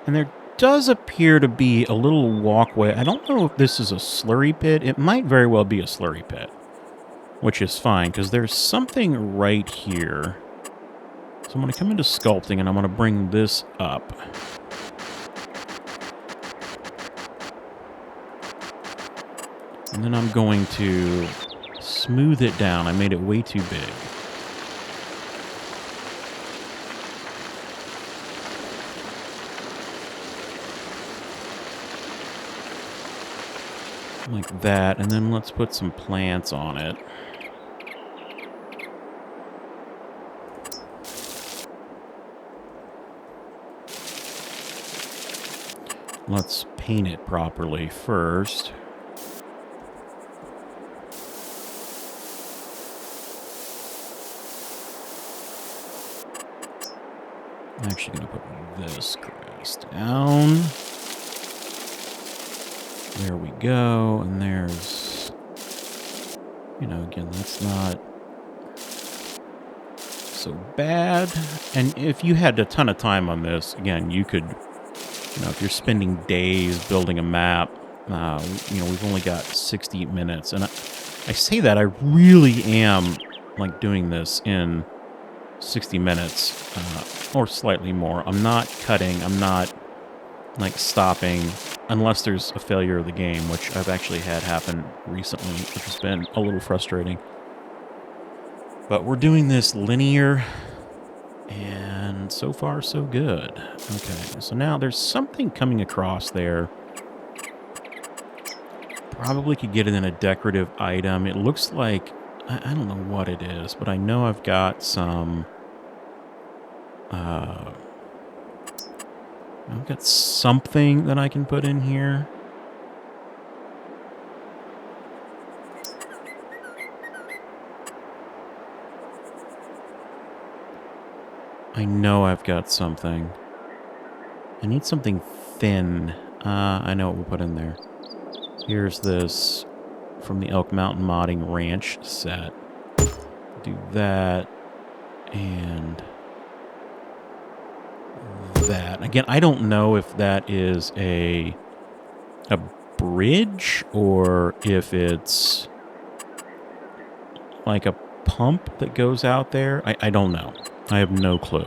S1: And there does appear to be a little walkway. I don't know if this is a slurry pit. It might very well be a slurry pit, which is fine because there's something right here. So I'm going to come into sculpting and I'm going to bring this up. And then I'm going to smooth it down. I made it way too big. Like that, and then let's put some plants on it. Let's paint it properly first. I'm actually going to put this grass down. There we go, and there's, you know, again, that's not so bad. And if you had a ton of time on this, again, you could, you know, if you're spending days building a map, you know, we've only got 60 minutes. And I say that, I really am, like, doing this in 60 minutes, or slightly more. I'm not cutting, I'm not, like, stopping, unless there's a failure of the game, which I've actually had happen recently, which has been a little frustrating. But we're doing this linear, and so far, so good. Okay, so now there's something coming across there. Probably could get it in a decorative item. It looks like, I don't know what it is, but I know I've got some, I've got something that I can put in here. I know I've got something. I need something thin. I know what we'll put in there. Here's this from the Elk Mountain Modding Ranch set. Do that. And that. Again, I don't know if that is a bridge or if it's like a pump that goes out there. I don't know. I have no clue.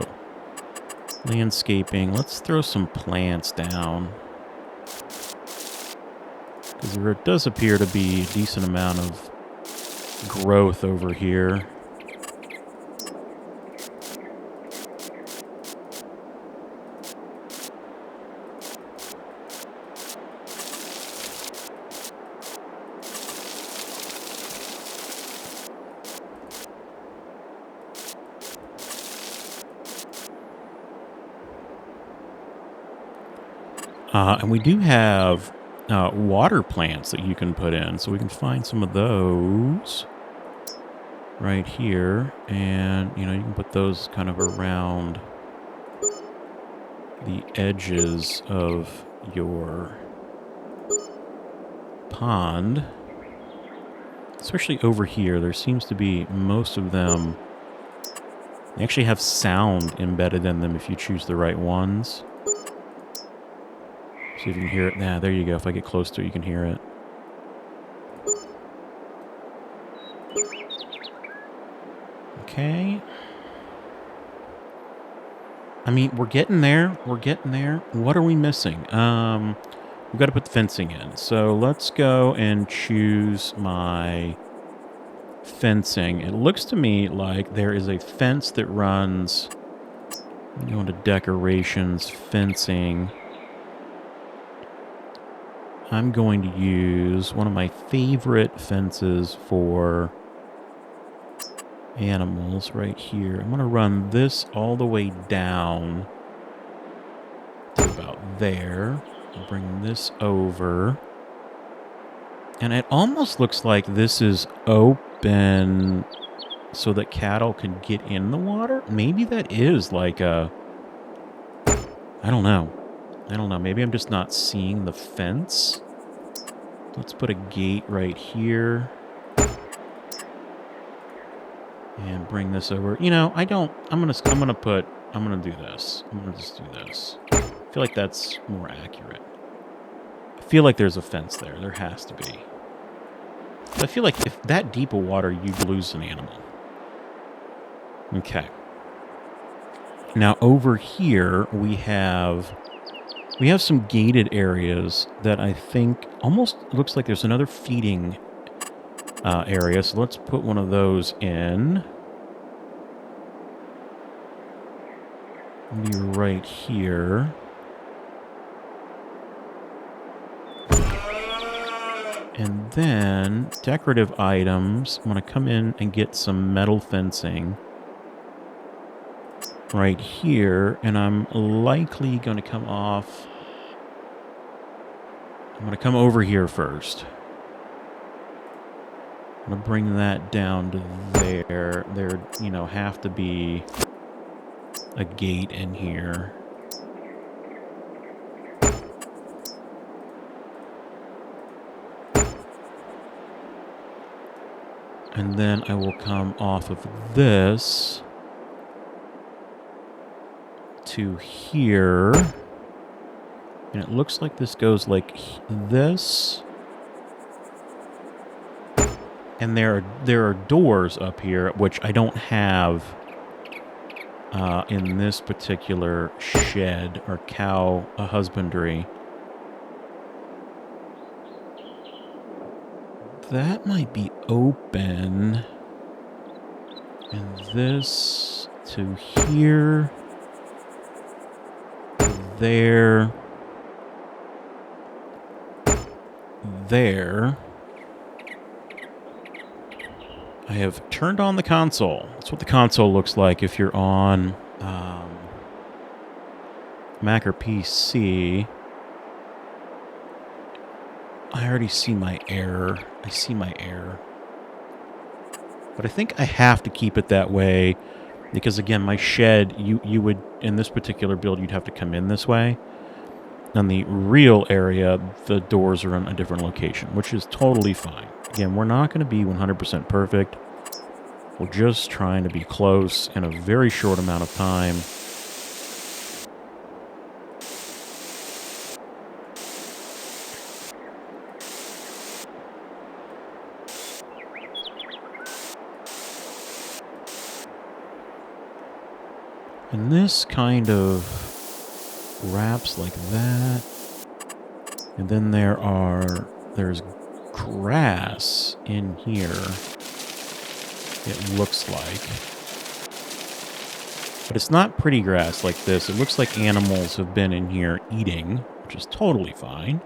S1: Landscaping. Let's throw some plants down. Because there does appear to be a decent amount of growth over here. And we do have water plants that you can put in. So we can find some of those right here. And, you know, you can put those kind of around the edges of your pond. Especially over here. There seems to be most of them. They actually have sound embedded in them if you choose the right ones. See if you can hear it. Nah, there you go. If I get close to it, you can hear it. Okay. I mean, we're getting there. We're getting there. What are we missing? We've got to put the fencing in. So let's go and choose my fencing. It looks to me like there is a fence that runs. Go into decorations, fencing. I'm going to use one of my favorite fences for animals right here. I'm going to run this all the way down to about there. I'll bring this over. And it almost looks like this is open so that cattle can get in the water. Maybe that is like a... I don't know. I don't know. Maybe I'm just not seeing the fence. Let's put a gate right here. And bring this over. You know, I don't... I'm gonna do this. I'm gonna just do this. I feel like that's more accurate. I feel like there's a fence there. There has to be. But I feel like if that deep of water, you'd lose an animal. Okay. Now over here we have some gated areas that I think almost looks like there's another feeding area. So let's put one of those in. Be right here. And then decorative items. I'm going to come in and get some metal fencing right here. And I'm likely going to come off. I'm going to come over here first. I'm going to bring that down to there. There, you know, have to be a gate in here. And then I will come off of this to here. And it looks like this goes like this. And there are doors up here, which I don't have in this particular shed or cow husbandry. That might be open. And this to here. There. There. I have turned on the console. That's what the console looks like if you're on Mac or PC. I already see my error. I see my error. But I think I have to keep it that way because, again, my shed, you would, in this particular build, you'd have to come in this way. On the real area, the doors are in a different location, which is totally fine. Again, we're not going to be 100% perfect. We're just trying to be close in a very short amount of time. And this kind of wraps like that. And then there's grass in here, it looks like. But it's not pretty grass like this. It looks like animals have been in here eating, which is totally fine.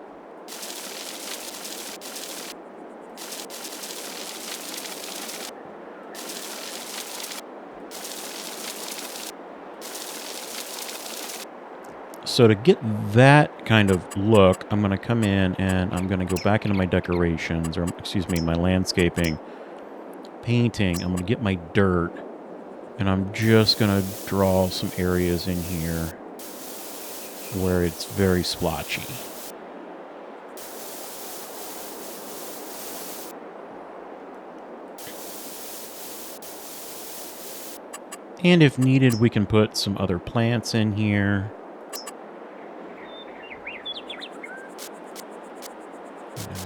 S1: So to get that kind of look, I'm going to come in and I'm going to go back into my decorations, or excuse me, my landscaping, painting. I'm going to get my dirt, and I'm just going to draw some areas in here where it's very splotchy. And if needed, we can put some other plants in here.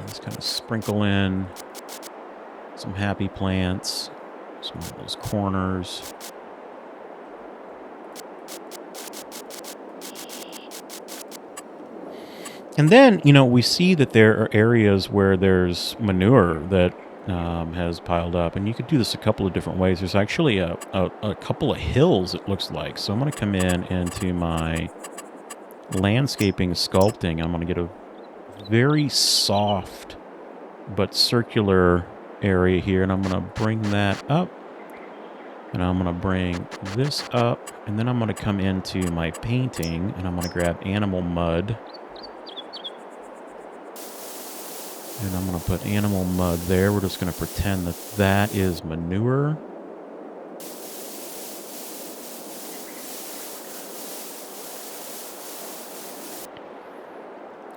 S1: Just kind of sprinkle in some happy plants, some of those corners. And then, you know, we see that there are areas where there's manure that has piled up. And you could do this a couple of different ways. There's actually a couple of hills, it looks like. So I'm going to come into my landscaping sculpting. I'm going to get a very soft but circular area here. And I'm going to bring that up. And I'm going to bring this up. And then I'm going to come into my painting. And I'm going to grab animal mud. And I'm going to put animal mud there. We're just going to pretend that that is manure.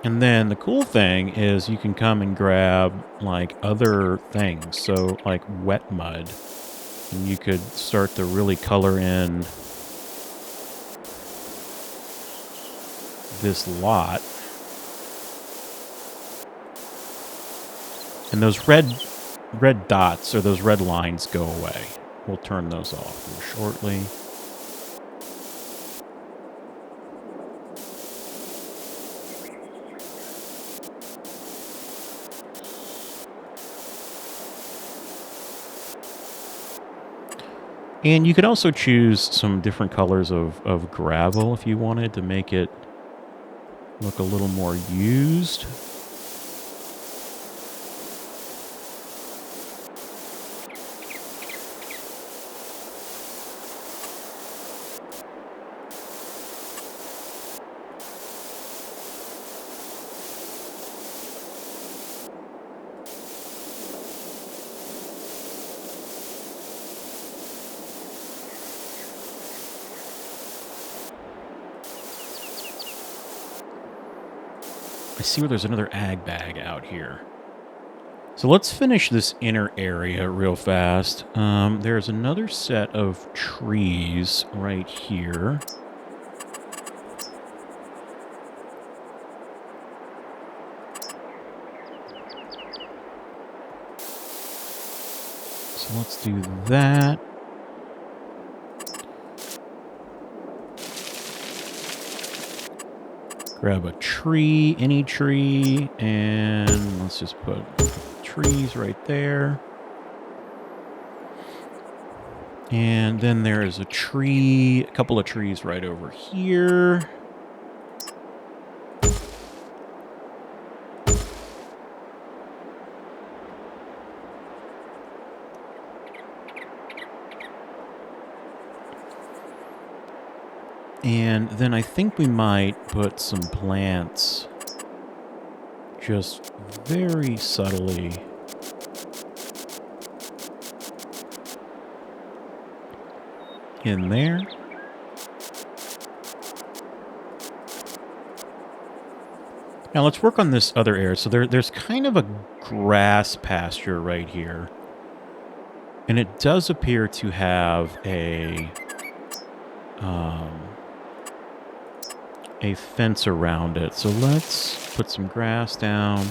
S1: And then the cool thing is you can come and grab like other things. So like wet mud. And you could start to really color in this lot. And those red dots, or those red lines, go away. We'll turn those off here shortly. And you could also choose some different colors of gravel if you wanted to make it look a little more used. I see where there's another ag bag out here. So let's finish this inner area real fast. There's another set of trees right here. So let's do that. Grab a tree, any tree, and let's just put trees right there. And then there is a tree, a couple of trees right over here. And then I think we might put some plants just very subtly in there. Now let's work on this other area. So there's kind of a grass pasture right here. And it does appear to have a fence around it. So let's put some grass down.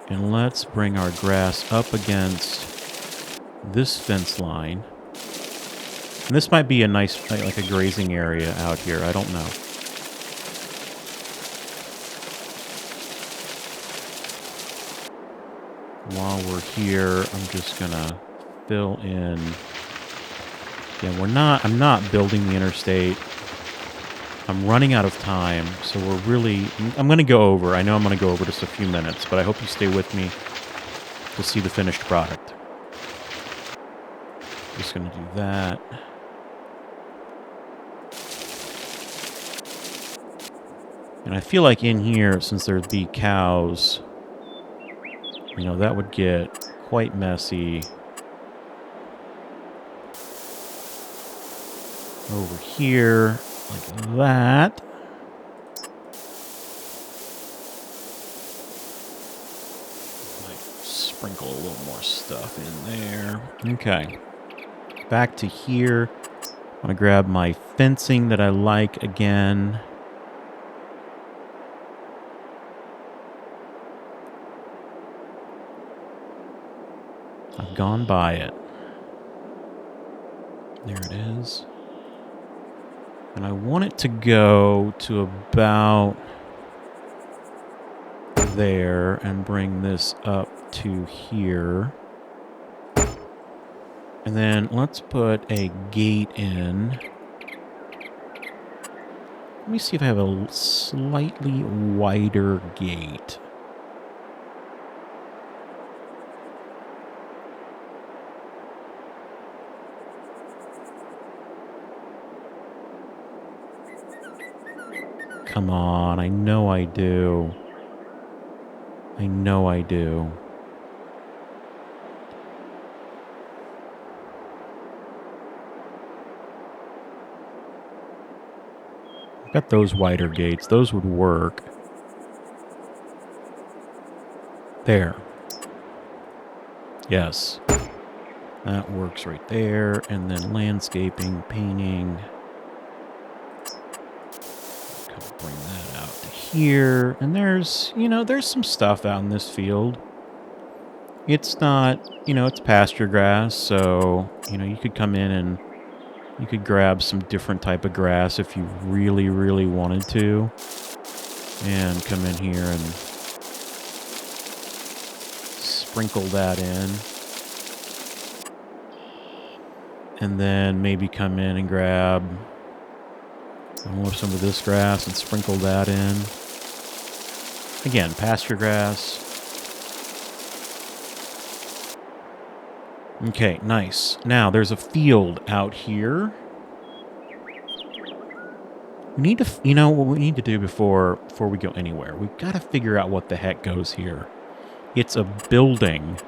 S1: And let's bring our grass up against this fence line. And this might be a nice, like a grazing area out here. I don't know. While we're here, I'm just gonna fill in. Again, I'm not building the interstate. I'm running out of time, so I'm going to go over. I know I'm going to go over just a few minutes, but I hope you stay with me to see the finished product. Just going to do that. And I feel like in here, since there'd be cows, you know, that would get quite messy. Over here, like that. Might sprinkle a little more stuff in there. Okay. Back to here. I'm going to grab my fencing that I like again. I've gone by it. There it is. And I want it to go to about there and bring this up to here. And then let's put a gate in. Let me see if I have a slightly wider gate. Come on, I know I do. I know I do. Got those wider gates. Those would work. There. Yes. That works right there. And then landscaping, painting. bring that out to here. And there's, there's some stuff out in this field. It's not, it's pasture grass, so, you could come in and you could grab some different type of grass if you really, really wanted to. And come in here and sprinkle that in. And then maybe come in and grab more some of this grass and sprinkle that in. Again, pasture grass. Okay, nice. Now, there's a field out here. We need to, what we need to do before we go anywhere. We've got to figure out what the heck goes here. It's a building.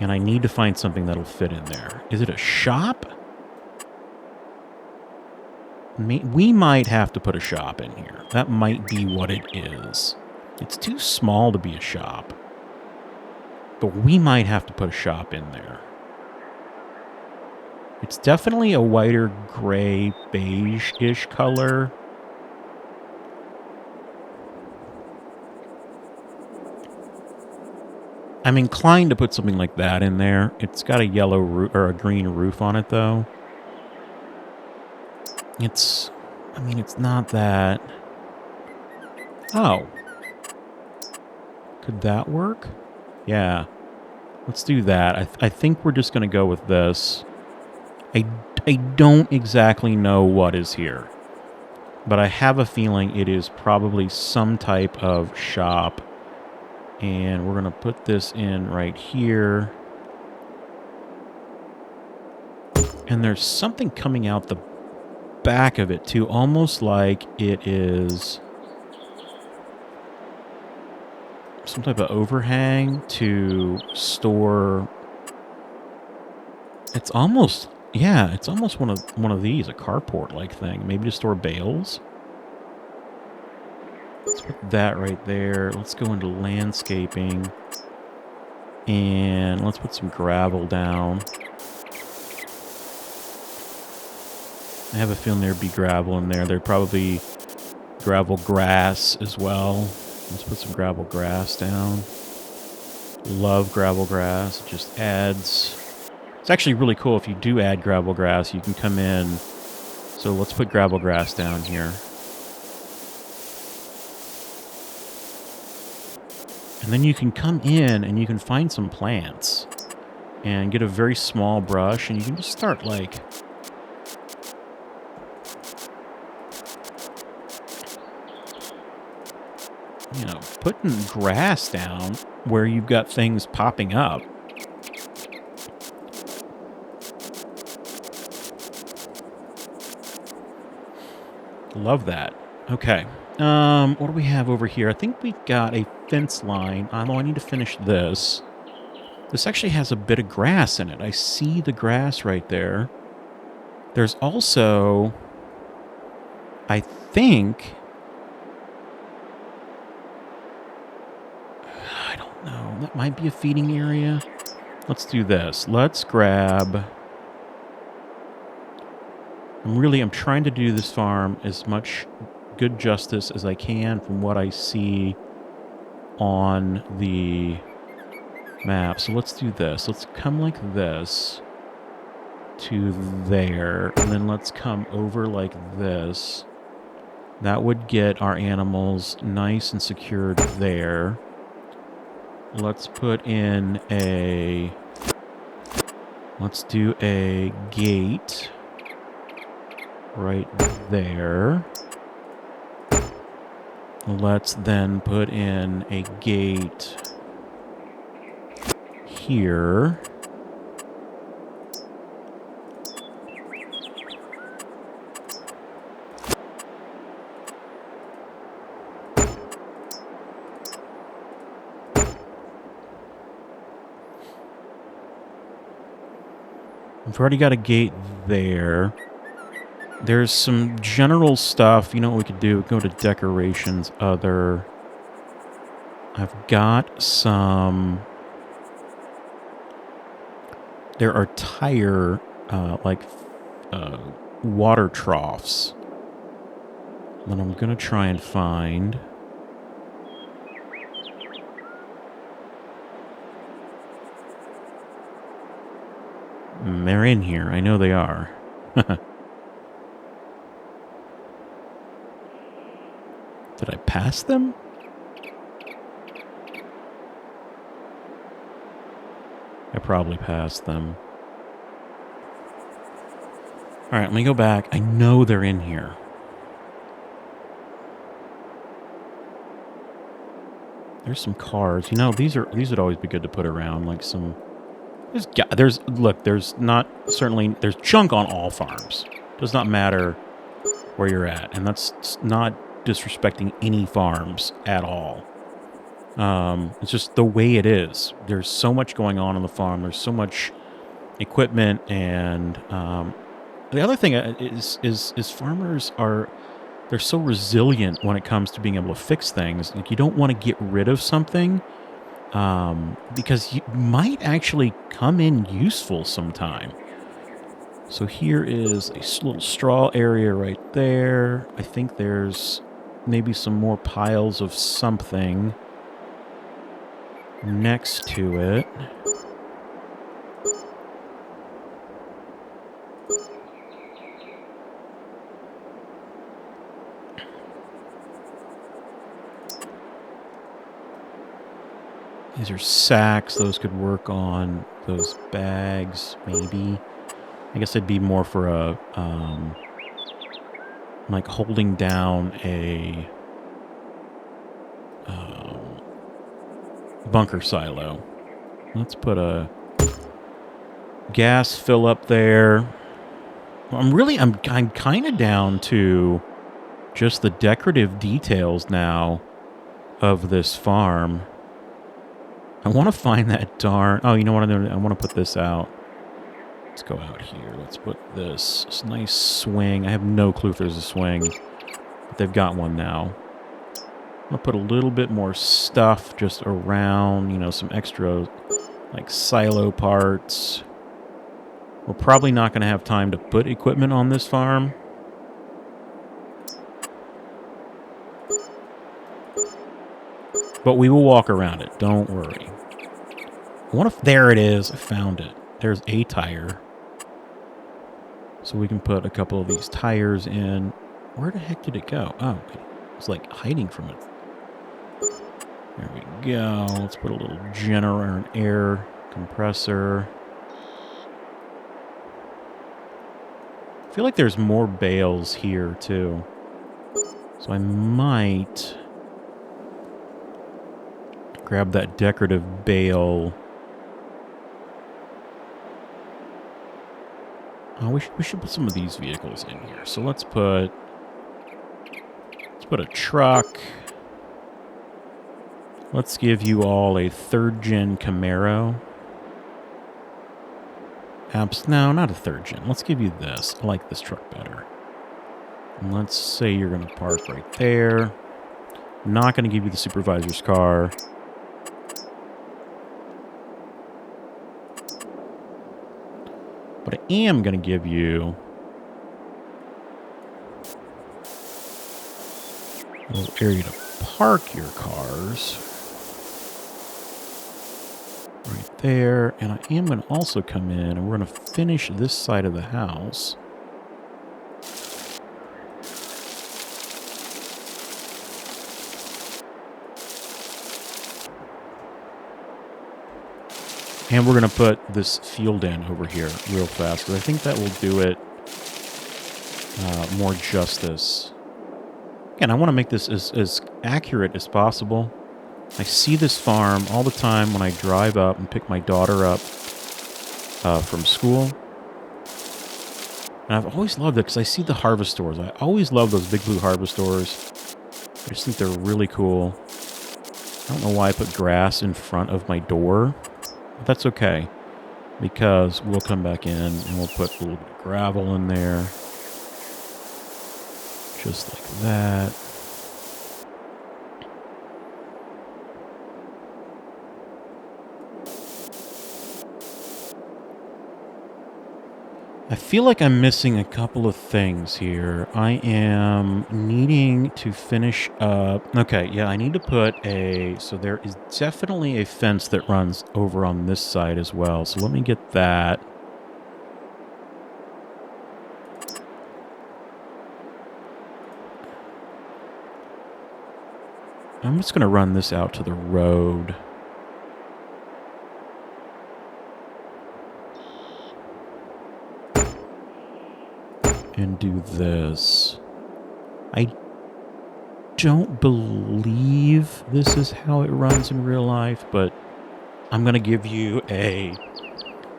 S1: And I need to find something that'll fit in there. Is it a shop? We might have to put a shop in here. That might be what it is. It's too small to be a shop. But we might have to put a shop in there. It's definitely a whiter gray beige-ish color. I'm inclined to put something like that in there. It's got a yellow roof or a green roof on it, though. It's not that. Oh. Could that work? Yeah. Let's do that. I think we're just going to go with this. I don't exactly know what is here. But I have a feeling it is probably some type of shop. And we're going to put this in right here. And there's something coming out the back of it, too. Almost like it is some type of overhang to store. It's almost, yeah, it's almost one of these, a carport-like thing. Maybe to store bales. Let's put that right there. Let's go into landscaping. And let's put some gravel down. I have a feeling there'd be gravel in there. There'd probably gravel grass as well. Let's put some gravel grass down. Love gravel grass. It just adds. It's actually really cool if you do add gravel grass. You can come in. So let's put gravel grass down here. And then you can come in and you can find some plants. And get a very small brush. And you can just start like... putting grass down where you've got things popping up. Love that. Okay. What do we have over here? I think we've got a fence line. Although I need to finish this. This actually has a bit of grass in it. I see the grass right there. There's also, I think... that might be a feeding area. Let's do this. Let's grab... I'm trying to do this farm as much good justice as I can from what I see on the map. So let's do this. Let's come like this to there. And then let's come over like this. That would get our animals nice and secured there. Let's put in a... Let's do a gate right there. Let's then put in a gate here. We've already got a gate there. There's some general stuff. You know what we could do? Go to decorations, other. I've got some... There are tire, water troughs. Then I'm going to try and find... They're in here. I know they are. Did I pass them? I probably passed them. Alright, let me go back. I know they're in here. There's some cars. You know, these would always be good to put around, like some... There's junk on all farms. Does not matter where you're at, and that's not disrespecting any farms at all. It's just the way it is. There's so much going on the farm. There's so much equipment, and the other thing is farmers they're so resilient when it comes to being able to fix things. Like, you don't want to get rid of something. Because you might actually come in useful sometime. So here is a little straw area right there. I think there's maybe some more piles of something next to it. These are sacks. Those could work on those bags, maybe. I guess it'd be more for a, like holding down a bunker silo. Let's put a gas fill up there. I'm kind of down to just the decorative details now of this farm. I want to find that darn... Oh, you know what I'm doing? I want to put this out. Let's go out here. Let's put this nice swing. I have no clue if there's a swing, but they've got one now. I'm going to put a little bit more stuff just around, you know, some extra, like, silo parts. We're probably not going to have time to put equipment on this farm. But we will walk around it. Don't worry. What if... There it is. I found it. There's a tire. So we can put a couple of these tires in. Where the heck did it go? Oh, it's like hiding from it. There we go. Let's put a little generator, an air compressor. I feel like there's more bales here, too. So I might grab that decorative bale. Oh, we should put some of these vehicles in here. So let's put a truck. Let's give you all a 3rd-gen Camaro. No, not a 3rd-gen. Let's give you this. I like this truck better. And let's say you're going to park right there. I'm not going to give you the supervisor's car. But I am going to give you a little area to park your cars. Right there. And I am going to also come in and we're going to finish this side of the house. And we're going to put this field in over here real fast, because I think that will do it more justice. Again, I want to make this as accurate as possible. I see this farm all the time when I drive up and pick my daughter up from school. And I've always loved it because I see the harvestores. I always love those big blue harvestores. I just think they're really cool. I don't know why I put grass in front of my door. But that's okay, because we'll come back in and we'll put a little bit of gravel in there. Just like that. I feel like I'm missing a couple of things here. I am needing to finish up. Okay, yeah, I need to put a... So there is definitely a fence that runs over on this side as well. So let me get that. I'm just going to run this out to the road. And do this. I don't believe this is how it runs in real life, but I'm going to give you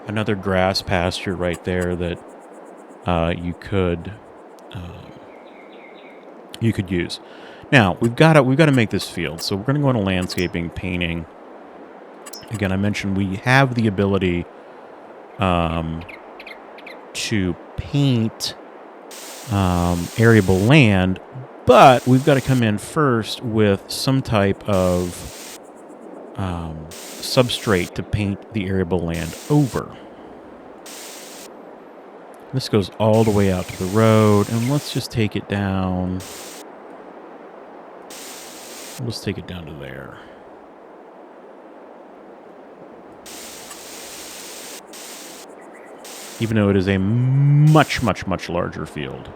S1: another grass pasture right there that you could use. Now we've got to make this field, so we're going to go into landscaping, painting. Again, I mentioned we have the ability to paint arable land, but we've got to come in first with some type of substrate to paint the arable land over. This goes all the way out to the road, and let's just take it down. Let's take it down to there. Even though it is a much, much, much larger field.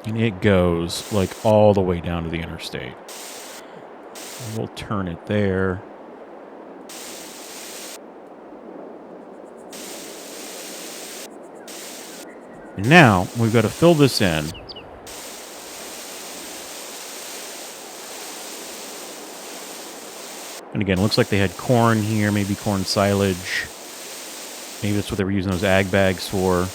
S1: And it goes, like, all the way down to the interstate. And we'll turn it there. And now, we've got to fill this in. And again, it looks like they had corn here, maybe corn silage. Maybe that's what they were using those ag bags for.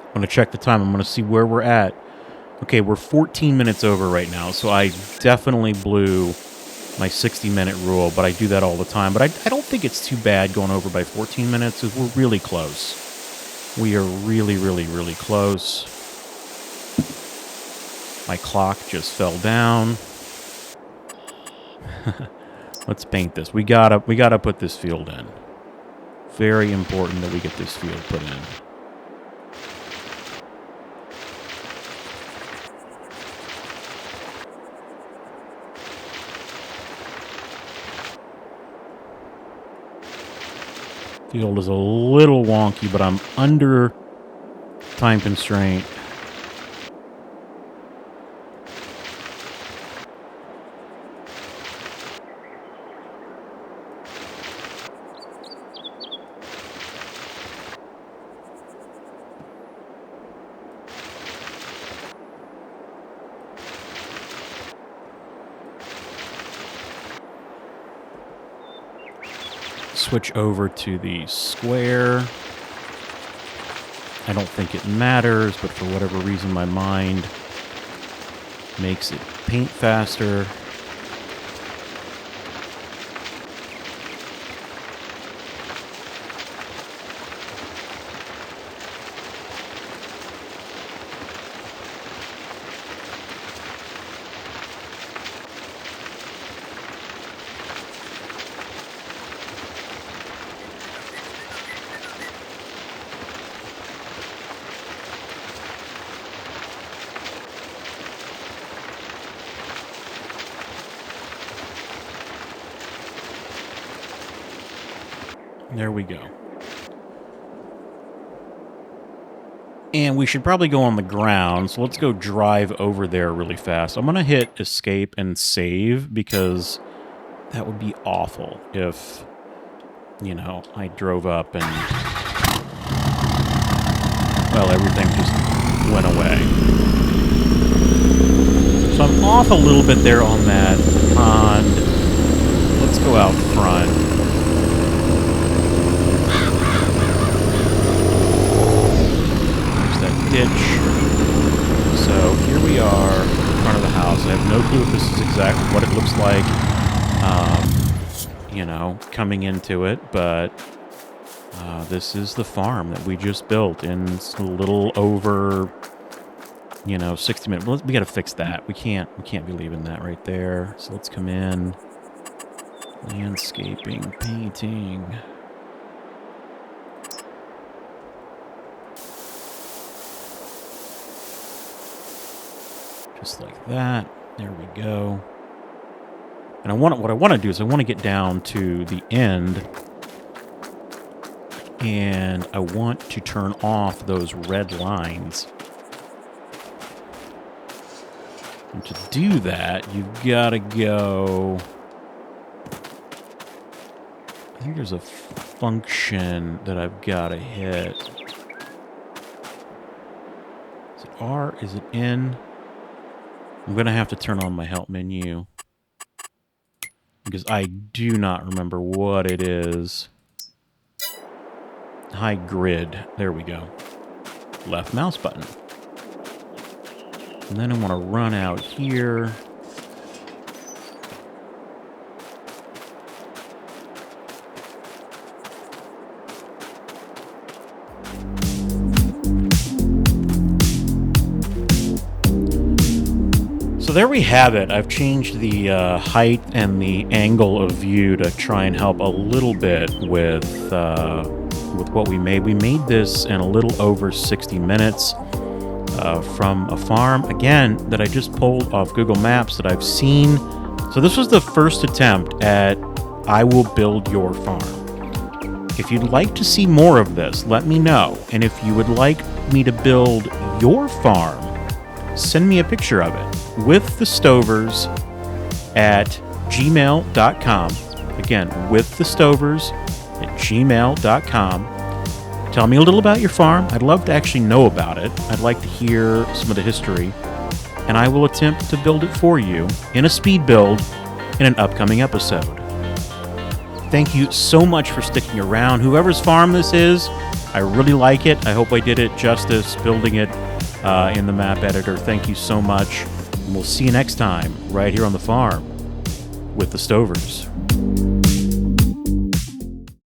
S1: I'm going to check the time. I'm going to see where we're at. Okay, we're 14 minutes over right now, so I definitely blew my 60-minute rule, but I do that all the time. But I don't think it's too bad going over by 14 minutes, because we're really close. We are really, really, really close. My clock just fell down. Let's paint this. We gotta put this field in. Very important that we get this field put in. Field is a little wonky, but I'm under time constraint. Switch over to the square. I don't think it matters, but for whatever reason my mind makes it paint faster. There we go. And we should probably go on the ground, so let's go drive over there really fast. I'm going to hit escape and save, because that would be awful if, you know, I drove up and, well, everything just went away. So I'm off a little bit there on that pond. Let's go out front. Ditch. So here we are in front of the house. I have no clue if this is exactly what it looks like, you know, coming into it, but This is the farm that we just built in a little over, 60 minutes. Well, we got to fix that. We can't be leaving that right there. So let's come in. Landscaping, painting. Just like that. There we go. And what I want to do is I want to get down to the end. And I want to turn off those red lines. And to do that, you've got to go... I think there's a function that I've got to hit. Is it R? Is it N? I'm going to have to turn on my help menu. Because I do not remember what it is. High grid. There we go. Left mouse button. And then I want to run out here. So there we have it. I've changed the height and the angle of view to try and help a little bit with what we made. We made this in a little over 60 minutes from a farm, again, that I just pulled off Google Maps that I've seen. So this was the first attempt at I Will Build Your Farm. If you'd like to see more of this, let me know. And if you would like me to build your farm, send me a picture of it with the Stovers at gmail.com. Again, with the Stovers at gmail.com. Tell me a little about your farm. I'd love to actually know about it. I'd like to hear some of the history. And I will attempt to build it for you in a speed build in an upcoming episode. Thank you so much for sticking around. Whoever's farm this is, I really like it. I hope I did it justice building it in the map editor. Thank you so much. And we'll see you next time right here on the farm with the Stovers.